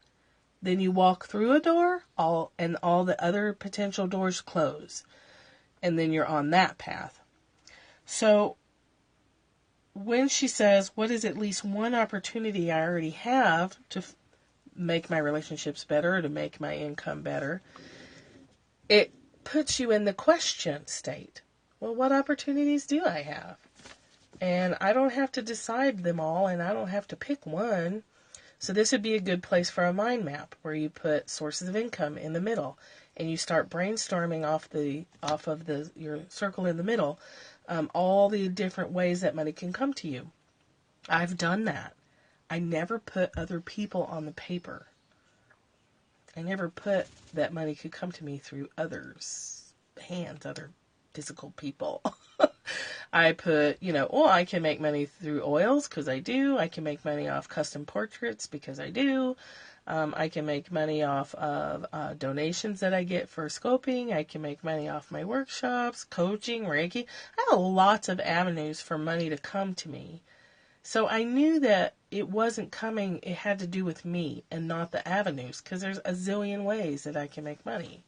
then you walk through a door, and all the other potential doors close. And then you're on that path. So when she says, what is at least one opportunity I already have to make my relationships better, or to make my income better, it puts you in the question state. Well, what opportunities do I have? And I don't have to decide them all, and I don't have to pick one. So this would be a good place for a mind map, where you put sources of income in the middle, and you start brainstorming off of your circle in the middle, all the different ways that money can come to you. I've done that. I never put other people on the paper. I never put that money could come to me through others' hands, other physical people. I put, I can make money through oils because I do. I can make money off custom portraits because I do. I can make money off of donations that I get for scoping. I can make money off my workshops, coaching, Reiki. I have lots of avenues for money to come to me. So I knew that it wasn't coming, it had to do with me and not the avenues, because there's a zillion ways that I can make money.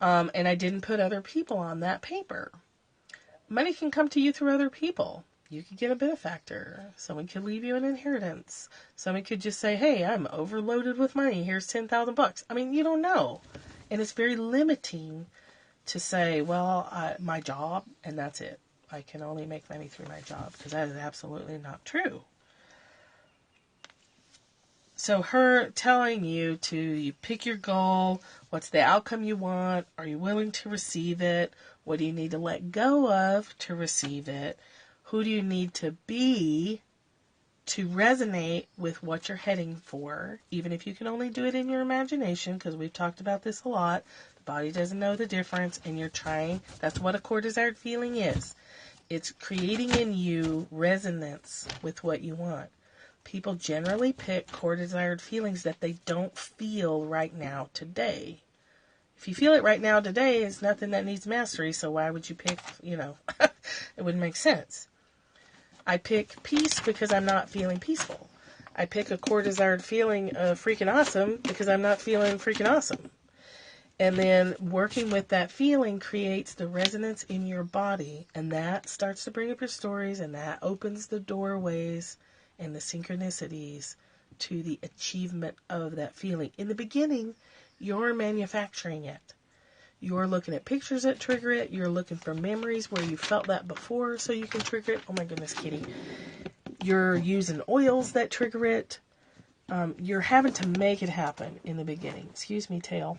And I didn't put other people on that paper. Money can come to you through other people. You could get a benefactor. Someone could leave you an inheritance. Someone could just say, hey, I'm overloaded with money. Here's $10,000. I mean, you don't know. And it's very limiting to say, well, my job, and that's it. I can only make money through my job, because that is absolutely not true. So her telling you you pick your goal, what's the outcome you want, are you willing to receive it, what do you need to let go of to receive it, who do you need to be to resonate with what you're heading for, even if you can only do it in your imagination, because we've talked about this a lot. The body doesn't know the difference, and you're trying. That's what a core desired feeling is. It's creating in you resonance with what you want. People generally pick core desired feelings that they don't feel right now today. If you feel it right now today, it's nothing that needs mastery, so why would you pick, it wouldn't make sense. I pick peace because I'm not feeling peaceful. I pick a core desired feeling of freaking awesome because I'm not feeling freaking awesome. And then working with that feeling creates the resonance in your body, and that starts to bring up your stories, and that opens the doorways and the synchronicities to the achievement of that feeling. In the beginning, you're manufacturing it. You're looking at pictures that trigger it. You're looking for memories where you felt that before so you can trigger it. Oh my goodness, Kitty. You're using oils that trigger it. You're having to make it happen in the beginning. Excuse me, tail.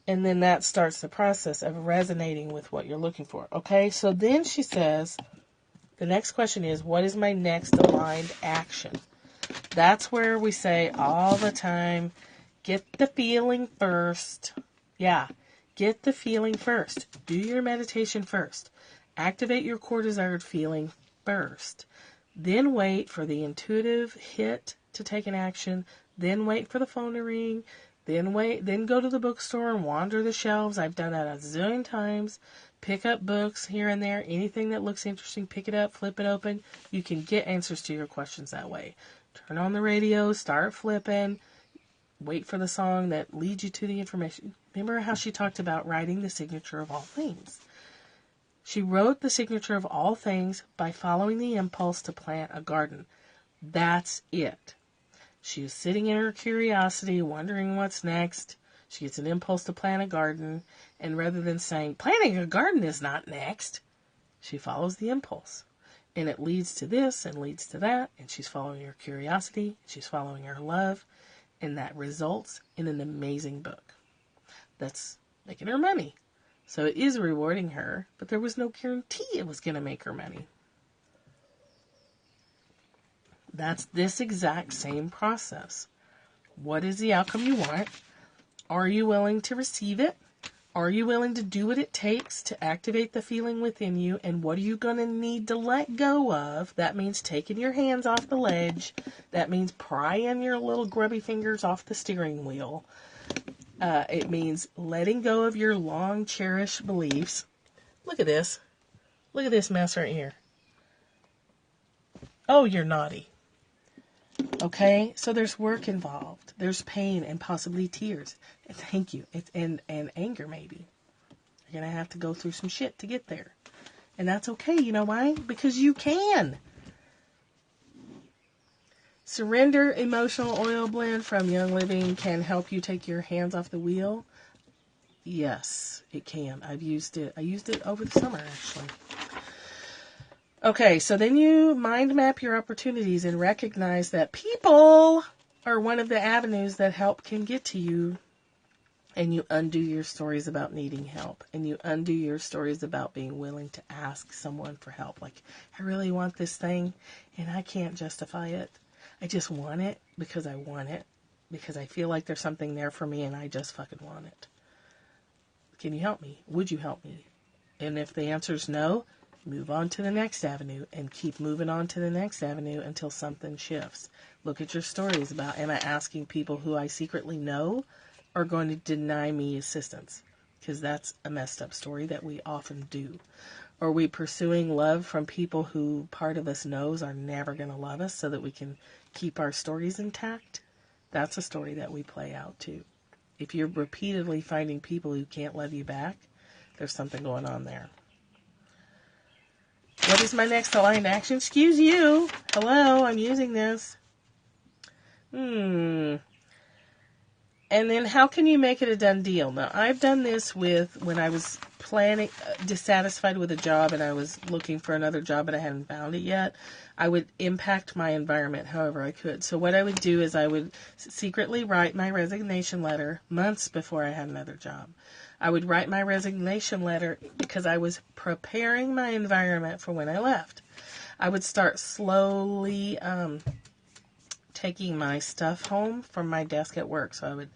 And then that starts the process of resonating with what you're looking for. Okay, so then she says, the next question is, what is my next aligned action? That's where we say all the time, get the feeling first. Yeah, get the feeling first. Do your meditation first. Activate your core desired feeling first. Then wait for the intuitive hit to take an action. Then wait for the phone to ring. Then go to the bookstore and wander the shelves. I've done that a zillion times. Pick up books here and there. Anything that looks interesting, pick it up, flip it open. You can get answers to your questions that way. Turn on the radio, start flipping. Wait for the song that leads you to the information. Remember how she talked about writing the signature of all things? She wrote the signature of all things by following the impulse to plant a garden. That's it. She was sitting in her curiosity, wondering what's next. She gets an impulse to plant a garden, and rather than saying, planting a garden is not next, she follows the impulse. And it leads to this and leads to that, and she's following her curiosity, she's following her love, and that results in an amazing book that's making her money. So it is rewarding her, but there was no guarantee it was going to make her money. That's this exact same process. What is the outcome you want? Are you willing to receive it? Are you willing to do what it takes to activate the feeling within you? And what are you going to need to let go of? That means taking your hands off the ledge. That means prying your little grubby fingers off the steering wheel. It means letting go of your long cherished beliefs. Look at this. Look at this mess right here. Oh, you're naughty. Okay, so there's work involved. There's pain and possibly tears. Thank you. And anger maybe. You're going to have to go through some shit to get there. And that's okay. You know why? Because you can. Surrender Emotional Oil Blend from Young Living can help you take your hands off the wheel. Yes, it can. I've used it. I used it over the summer, actually. Okay, so then you mind map your opportunities and recognize that people are one of the avenues that help can get to you. And you undo your stories about needing help. And you undo your stories about being willing to ask someone for help. Like, I really want this thing and I can't justify it. I just want it because I want it. Because I feel like there's something there for me and I just fucking want it. Can you help me? Would you help me? And if the answer is no, move on to the next avenue and keep moving on to the next avenue until something shifts. Look at your stories about, am I asking people who I secretly know are going to deny me assistance? Because that's a messed up story that we often do. Are we pursuing love from people who part of us knows are never going to love us so that we can keep our stories intact? That's a story that we play out too. If you're repeatedly finding people who can't love you back, there's something going on there. What is my next aligned action? Excuse you. Hello, I'm using this. And then how can you make it a done deal? Now, I've done this with when I was planning, dissatisfied with a job and I was looking for another job but I hadn't found it yet. I would impact my environment however I could. So what I would do is I would secretly write my resignation letter months before I had another job. I would write my resignation letter because I was preparing my environment for when I left. I would start slowly taking my stuff home from my desk at work. So I would,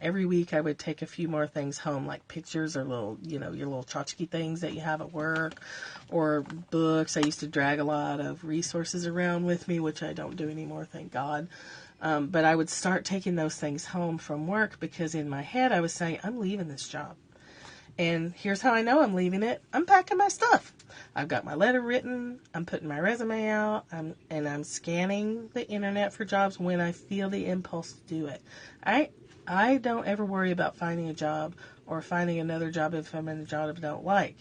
every week I would take a few more things home, like pictures or little, your little tchotchke things that you have at work, or books. I used to drag a lot of resources around with me, which I don't do anymore, thank God. But I would start taking those things home from work because in my head I was saying, I'm leaving this job. And here's how I know I'm leaving it. I'm packing my stuff. I've got my letter written. I'm putting my resume out. I'm scanning the internet for jobs when I feel the impulse to do it. I don't ever worry about finding a job or finding another job if I'm in a job I don't like.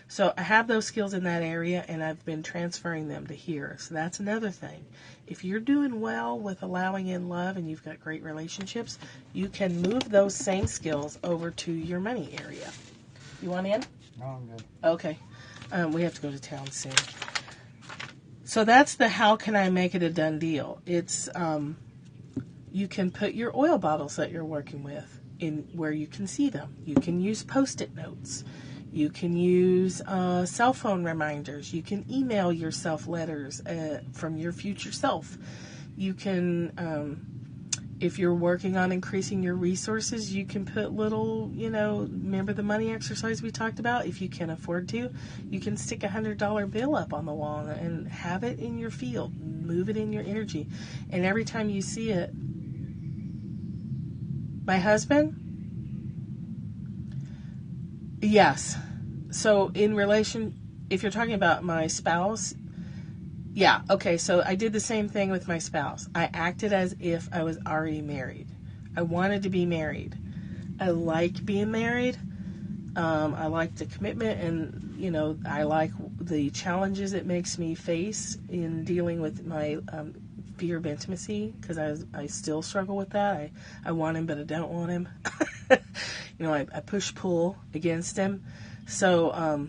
So I have those skills in that area, and I've been transferring them to here. So that's another thing. If you're doing well with allowing in love and you've got great relationships, you can move those same skills over to your money area. You want in? No, I'm good. Okay. We have to go to town soon. So that's the how can I make it a done deal. It's you can put your oil bottles that you're working with in where you can see them. You can use Post-it notes. You can use cell phone reminders. You can email yourself letters from your future self. You can, if you're working on increasing your resources, you can put little, remember the money exercise we talked about? If you can afford to, you can stick $100 bill up on the wall and have it in your field. Move it in your energy. And every time you see it, my husband? Yes. So in relation, if you're talking about my spouse, yeah, okay, so I did the same thing with my spouse. I acted as if I was already married. I wanted to be married. I like being married. I like the commitment and, I like the challenges it makes me face in dealing with my fear of intimacy because I still struggle with that. I want him, but I don't want him. I push-pull against him. So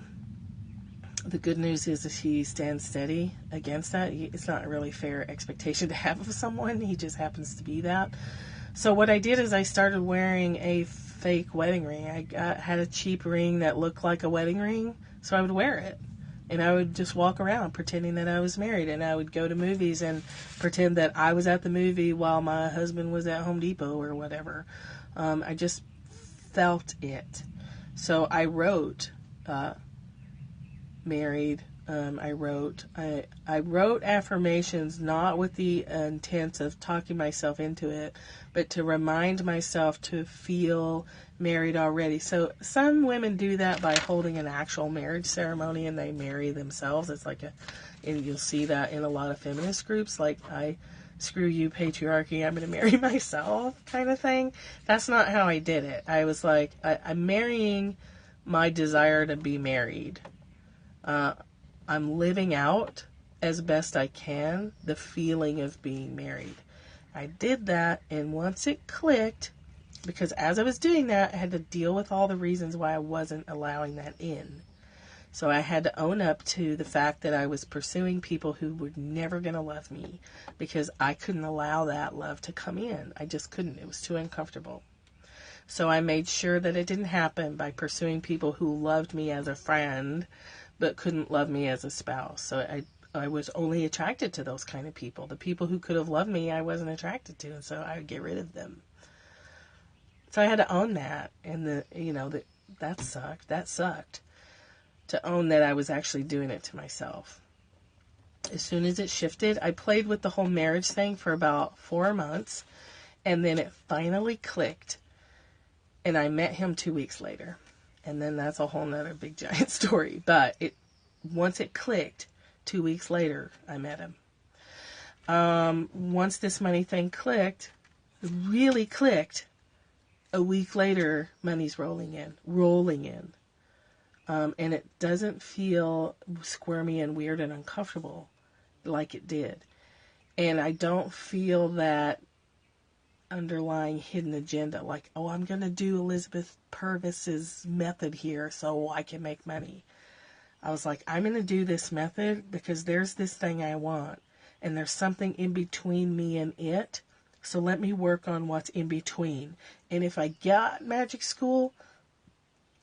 the good news is that he stands steady against that. It's not a really fair expectation to have of someone. He just happens to be that. So what I did is I started wearing a fake wedding ring. I had a cheap ring that looked like a wedding ring, so I would wear it. And I would just walk around pretending that I was married. And I would go to movies and pretend that I was at the movie while my husband was at Home Depot or whatever. I just felt it. So I wrote married. I wrote affirmations not with the intent of talking myself into it, but to remind myself to feel married already. So some women do that by holding an actual marriage ceremony and they marry themselves. It's like and you'll see that in a lot of feminist groups, like screw you patriarchy, I'm going to marry myself kind of thing. That's not how I did it. I was like, I'm marrying my desire to be married. I'm living out as best I can the feeling of being married. I did that, and once it clicked, because as I was doing that, I had to deal with all the reasons why I wasn't allowing that in. So I had to own up to the fact that I was pursuing people who were never going to love me because I couldn't allow that love to come in. I just couldn't. It was too uncomfortable. So I made sure that it didn't happen by pursuing people who loved me as a friend but couldn't love me as a spouse. So I was only attracted to those kind of people. The people who could have loved me, I wasn't attracted to, and so I would get rid of them. So I had to own that, and that sucked. That sucked. To own that I was actually doing it to myself. As soon as it shifted, I played with the whole marriage thing for about 4 months, and then it finally clicked, and I met him 2 weeks later. And then that's a whole nother big giant story. But once it clicked, 2 weeks later, I met him. Once this money thing clicked, really clicked, a week later, money's rolling in. And it doesn't feel squirmy and weird and uncomfortable like it did. And I don't feel that underlying hidden agenda, like, oh, I'm going to do Elizabeth Purvis's method here so I can make money. I was like, I'm going to do this method because there's this thing I want, and there's something in between me and it, so let me work on what's in between. And if I got magic school,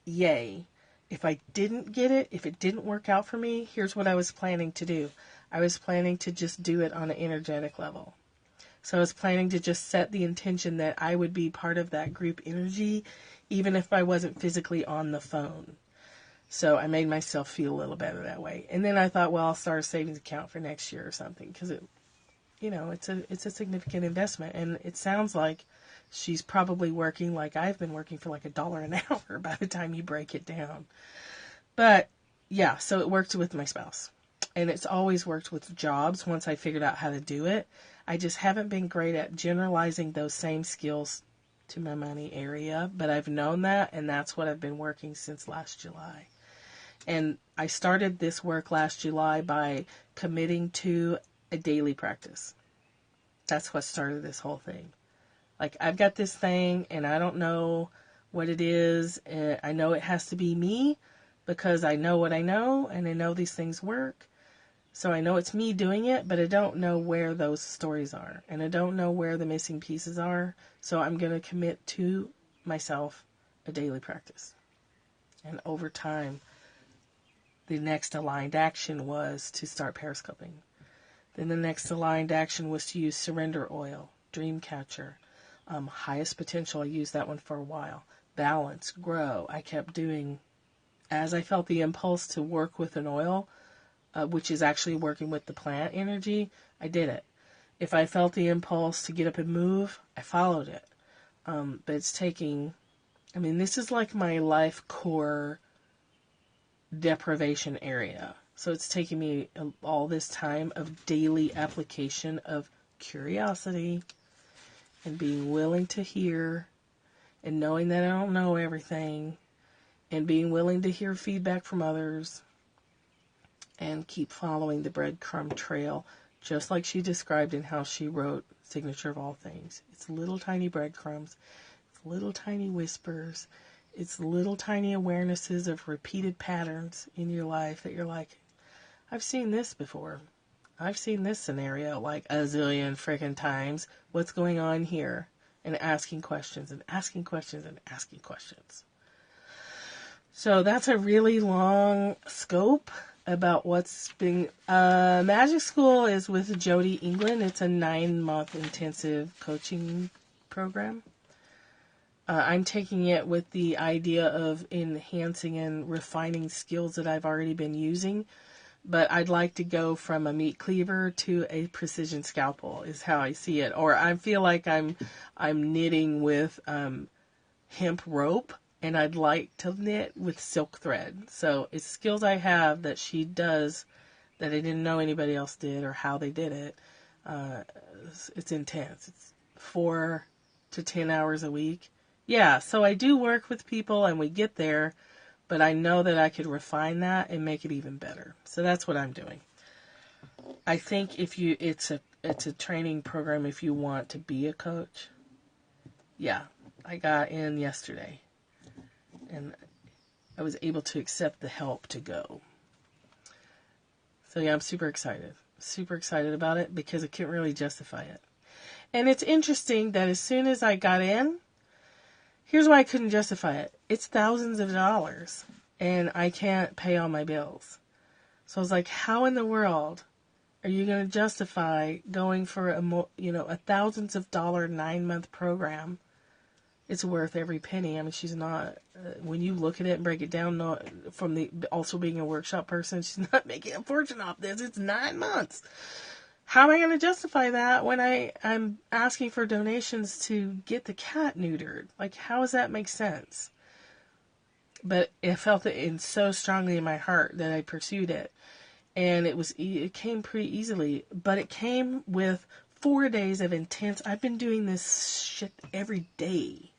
yay. If I didn't get it, if it didn't work out for me, here's what I was planning to do. I was planning to just do it on an energetic level. So I was planning to just set the intention that I would be part of that group energy, even if I wasn't physically on the phone. So I made myself feel a little better that way. And then I thought, well, I'll start a savings account for next year or something, because it's a significant investment. And it sounds like she's probably working like I've been working for like $1 an hour by the time you break it down. But yeah, so it worked with my spouse. And it's always worked with jobs once I figured out how to do it. I just haven't been great at generalizing those same skills to my money area, but I've known that, and that's what I've been working since last July. And I started this work last July by committing to a daily practice. That's what started this whole thing. Like, I've got this thing, and I don't know what it is. I know it has to be me because I know what I know, and I know these things work. So I know it's me doing it, but I don't know where those stories are. And I don't know where the missing pieces are. So I'm going to commit to myself a daily practice. And over time, the next aligned action was to start periscoping. Then the next aligned action was to use surrender oil, dream catcher, highest potential. I used that one for a while. Balance, grow. I kept doing, as I felt the impulse to work with an oil, which is actually working with the plant energy, I did it. If I felt the impulse to get up and move, I followed it. But it's taking, this is like my life core deprivation area. So it's taking me all this time of daily application of curiosity and being willing to hear and knowing that I don't know everything and being willing to hear feedback from others and keep following the breadcrumb trail, just like she described in how she wrote Signature of All Things. It's little tiny breadcrumbs. It's little tiny whispers. It's little tiny awarenesses of repeated patterns in your life that you're like, I've seen this before. I've seen this scenario like a zillion freaking times. What's going on here? And asking questions and asking questions and asking questions. So that's a really long scope about what's being... Magic School is with Jody England. It's a 9-month intensive coaching program. I'm taking it with the idea of enhancing and refining skills that I've already been using. But I'd like to go from a meat cleaver to a precision scalpel is how I see it. Or I feel like I'm knitting with hemp rope, and I'd like to knit with silk thread. So it's skills I have that she does that I didn't know anybody else did or how they did it. It's intense. It's 4 to 10 hours a week. Yeah, so I do work with people and we get there, but I know that I could refine that and make it even better. So that's what I'm doing. I think it's a training program if you want to be a coach. Yeah, I got in yesterday and I was able to accept the help to go. So yeah, I'm super excited. Super excited about it because I can't really justify it. And it's interesting that as soon as I got in, here's why I couldn't justify it. It's thousands of dollars and I can't pay all my bills. So I was like, how in the world are you going to justify going for a thousands of dollar 9-month program? It's worth every penny. I mean, she's not, when you look at it and break it down, not from the also being a workshop person, she's not making a fortune off this. It's 9 months. How am I going to justify that when I'm asking for donations to get the cat neutered? Like, how does that make sense? But I felt it in so strongly in my heart that I pursued it. And it came pretty easily. But it came with 4 days of intense, I've been doing this shit every day.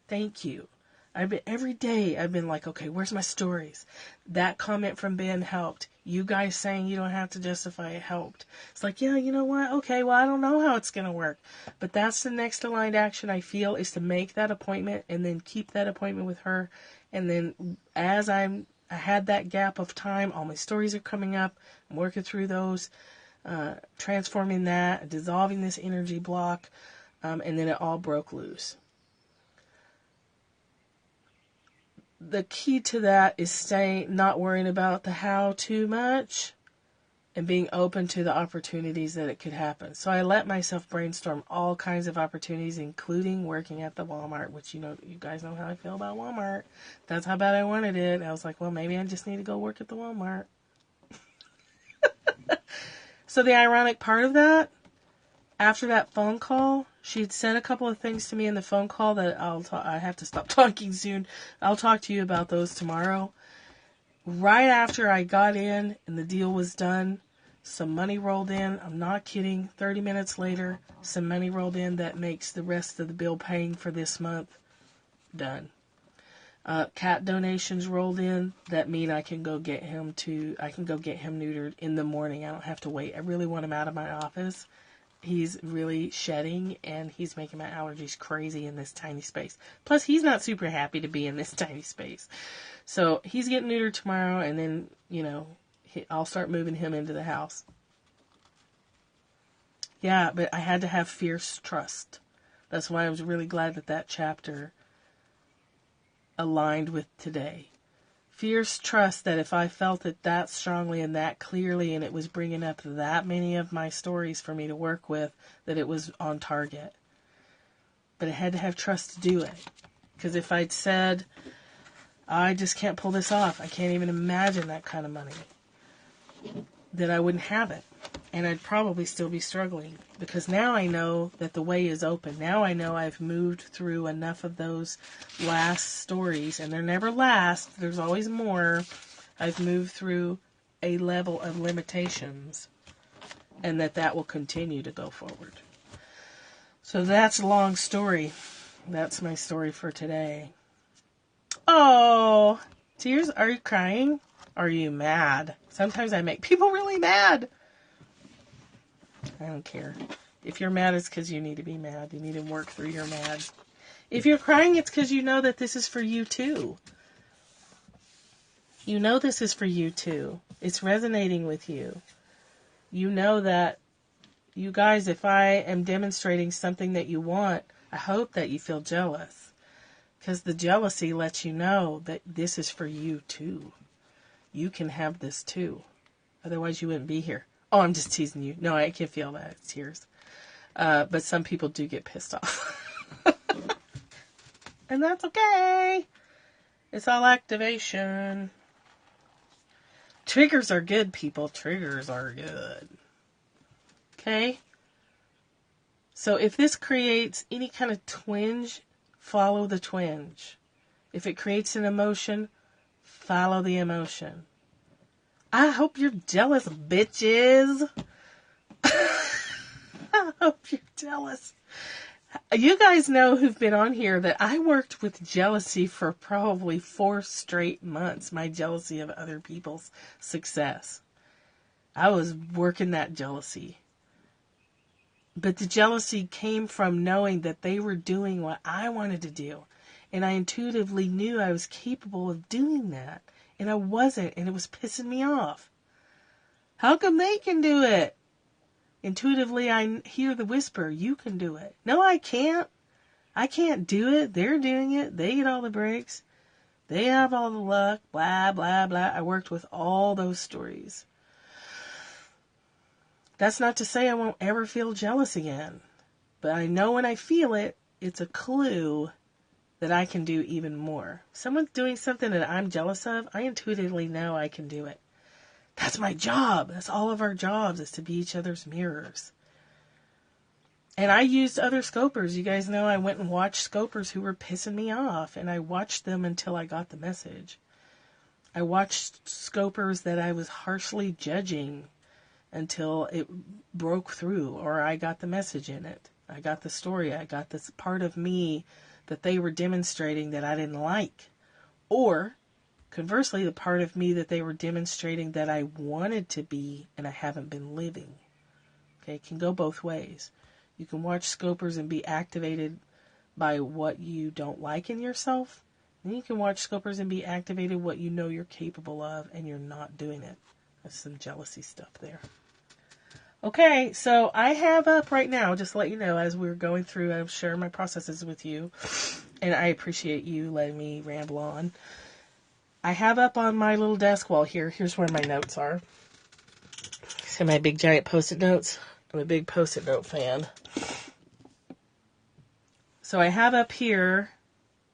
Thank you. Every day I've been like, okay, where's my stories? That comment from Ben helped. You guys saying you don't have to justify it helped. It's like, yeah, you know what? Okay, well, I don't know how it's going to work. But that's the next aligned action I feel is to make that appointment and then keep that appointment with her. And then as I had that gap of time, all my stories are coming up. I'm working through those, transforming that, dissolving this energy block, and then it all broke loose. The key to that is not worrying about the how too much and being open to the opportunities that it could happen. So I let myself brainstorm all kinds of opportunities, including working at the Walmart, which you guys know how I feel about Walmart. That's how bad I wanted it. I was like, well, maybe I just need to go work at the Walmart. So the ironic part of that, after that phone call, she'd said a couple of things to me in the phone call that I have to stop talking soon. I'll talk to you about those tomorrow. Right after I got in and the deal was done, some money rolled in. I'm not kidding. 30 minutes later, some money rolled in that makes the rest of the bill paying for this month done. Cat donations rolled in that mean I can go get him neutered in the morning. I don't have to wait. I really want him out of my office. He's really shedding, and he's making my allergies crazy in this tiny space. Plus, he's not super happy to be in this tiny space. So, he's getting neutered tomorrow, and then, I'll start moving him into the house. Yeah, but I had to have fierce trust. That's why I was really glad that chapter aligned with today. Fierce trust that if I felt it that strongly and that clearly and it was bringing up that many of my stories for me to work with, that it was on target. But I had to have trust to do it. Because if I'd said, I just can't pull this off, I can't even imagine that kind of money, then I wouldn't have it. And I'd probably still be struggling. Because now I know that the way is open. Now I know I've moved through enough of those last stories. And they're never last. There's always more. I've moved through a level of limitations. And that will continue to go forward. So that's a long story. That's my story for today. Oh, tears? Are you crying? Are you mad? Sometimes I make people really mad. I don't care. If you're mad, it's because you need to be mad. You need to work through your mad. If you're crying, it's because you know that this is for you too. You know this is for you too. It's resonating with you. You know that, you guys, if I am demonstrating something that you want, I hope that you feel jealous. Because the jealousy lets you know that this is for you too. You can have this too. Otherwise you wouldn't be here. Oh, I'm just teasing you. No, I can feel that. It's tears. But some people do get pissed off. And that's okay. It's all activation. Triggers are good, people. Triggers are good. Okay? So if this creates any kind of twinge, follow the twinge. If it creates an emotion, follow the emotion. I hope you're jealous, bitches. I hope you're jealous. You guys know who've been on here that I worked with jealousy for probably 4 straight months. My jealousy of other people's success. I was working that jealousy. But the jealousy came from knowing that they were doing what I wanted to do. And I intuitively knew I was capable of doing that. And I wasn't. And it was pissing me off. How come they can do it? Intuitively, I hear the whisper, you can do it. No, I can't. I can't do it. They're doing it. They get all the breaks. They have all the luck. Blah, blah, blah. I worked with all those stories. That's not to say I won't ever feel jealous again. But I know when I feel it, it's a clue that I can do even more. Someone's doing something that I'm jealous of, I intuitively know I can do it. That's my job. That's all of our jobs, is to be each other's mirrors. And I used other scopers. You guys know I went and watched scopers who were pissing me off, and I watched them until I got the message. I watched scopers that I was harshly judging until it broke through, or I got the message in it. I got the story. I got this part of me that they were demonstrating that I didn't like. Or, conversely, the part of me that they were demonstrating that I wanted to be and I haven't been living. Okay, it can go both ways. You can watch scopers and be activated by what you don't like in yourself. And you can watch scopers and be activated what you know you're capable of and you're not doing it. That's some jealousy stuff there. Okay, so I have up right now, just to let you know, as we're going through, I'm sharing my processes with you, and I appreciate you letting me ramble on. I have up on my little desk wall here, here's where my notes are. See my big giant Post-it notes? I'm a big Post-it note fan. So I have up here,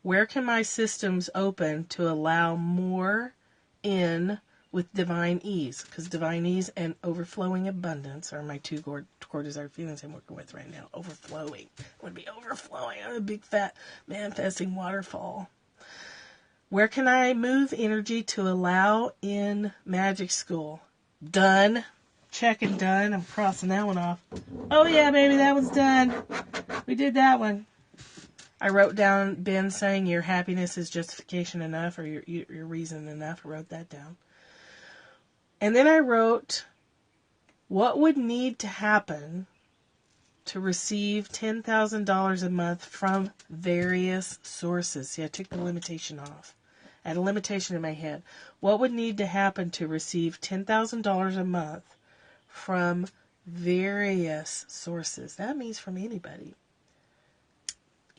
where can my systems open to allow more in with divine ease? Because divine ease and overflowing abundance are my two core desired feelings I'm working with right now. Overflowing. I want to be overflowing. I'm a big fat manifesting waterfall. Where can I move energy to allow in magic school? Done. Check and done. I'm crossing that one off. Oh yeah, baby, that one's done. We did that one. I wrote down Ben saying your happiness is justification enough, or your reason enough. I wrote that down. And then I wrote what would need to happen to receive $10,000 a month from various sources. See, I took the limitation off. I had a limitation in my head. What would need to happen to receive $10,000 a month from various sources? That means from anybody.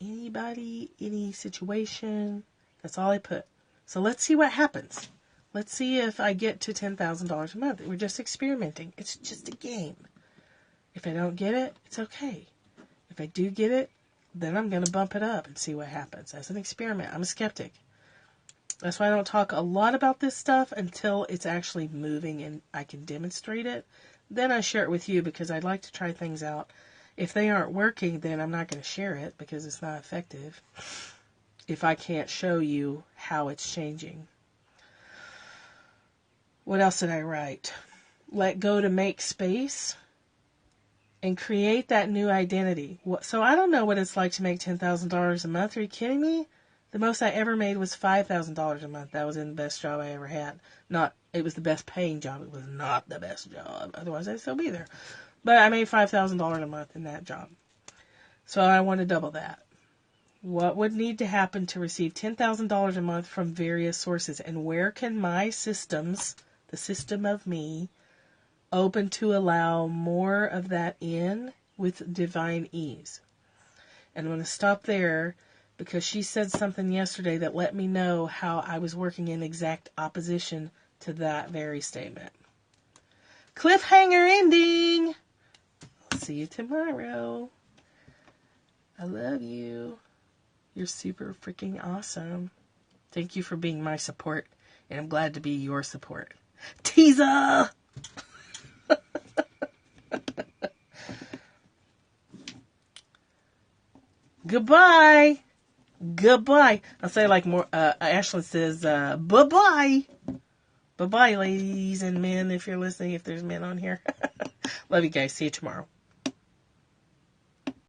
Anybody, any situation. That's all I put. So let's see what happens. Let's see if I get to $10,000 a month. We're just experimenting. It's just a game. If I don't get it, it's okay. If I do get it, then I'm going to bump it up and see what happens. As an experiment, I'm a skeptic. That's why I don't talk a lot about this stuff until it's actually moving and I can demonstrate it. Then I share it with you because I'd like to try things out. If they aren't working, then I'm not going to share it because it's not effective if I can't show you how it's changing. What else did I write? Let go to make space and create that new identity. So I don't know what it's like to make $10,000 a month. Are you kidding me? The most I ever made was $5,000 a month. That was in the best job I ever had. It was the best paying job. It was not the best job. Otherwise, I'd still be there. But I made $5,000 a month in that job. So I want to double that. What would need to happen to receive $10,000 a month from various sources? And where can my systems, the system of me, open to allow more of that in with divine ease? And I'm going to stop there because she said something yesterday that let me know how I was working in exact opposition to that very statement. Cliffhanger ending! See you tomorrow. I love you. You're super freaking awesome. Thank you for being my support, and I'm glad to be your support. Teaser! Goodbye. Goodbye. I'll say like more, Ashlyn says, bye-bye. Bye-bye, ladies and men, if you're listening, if there's men on here. Love you guys. See you tomorrow.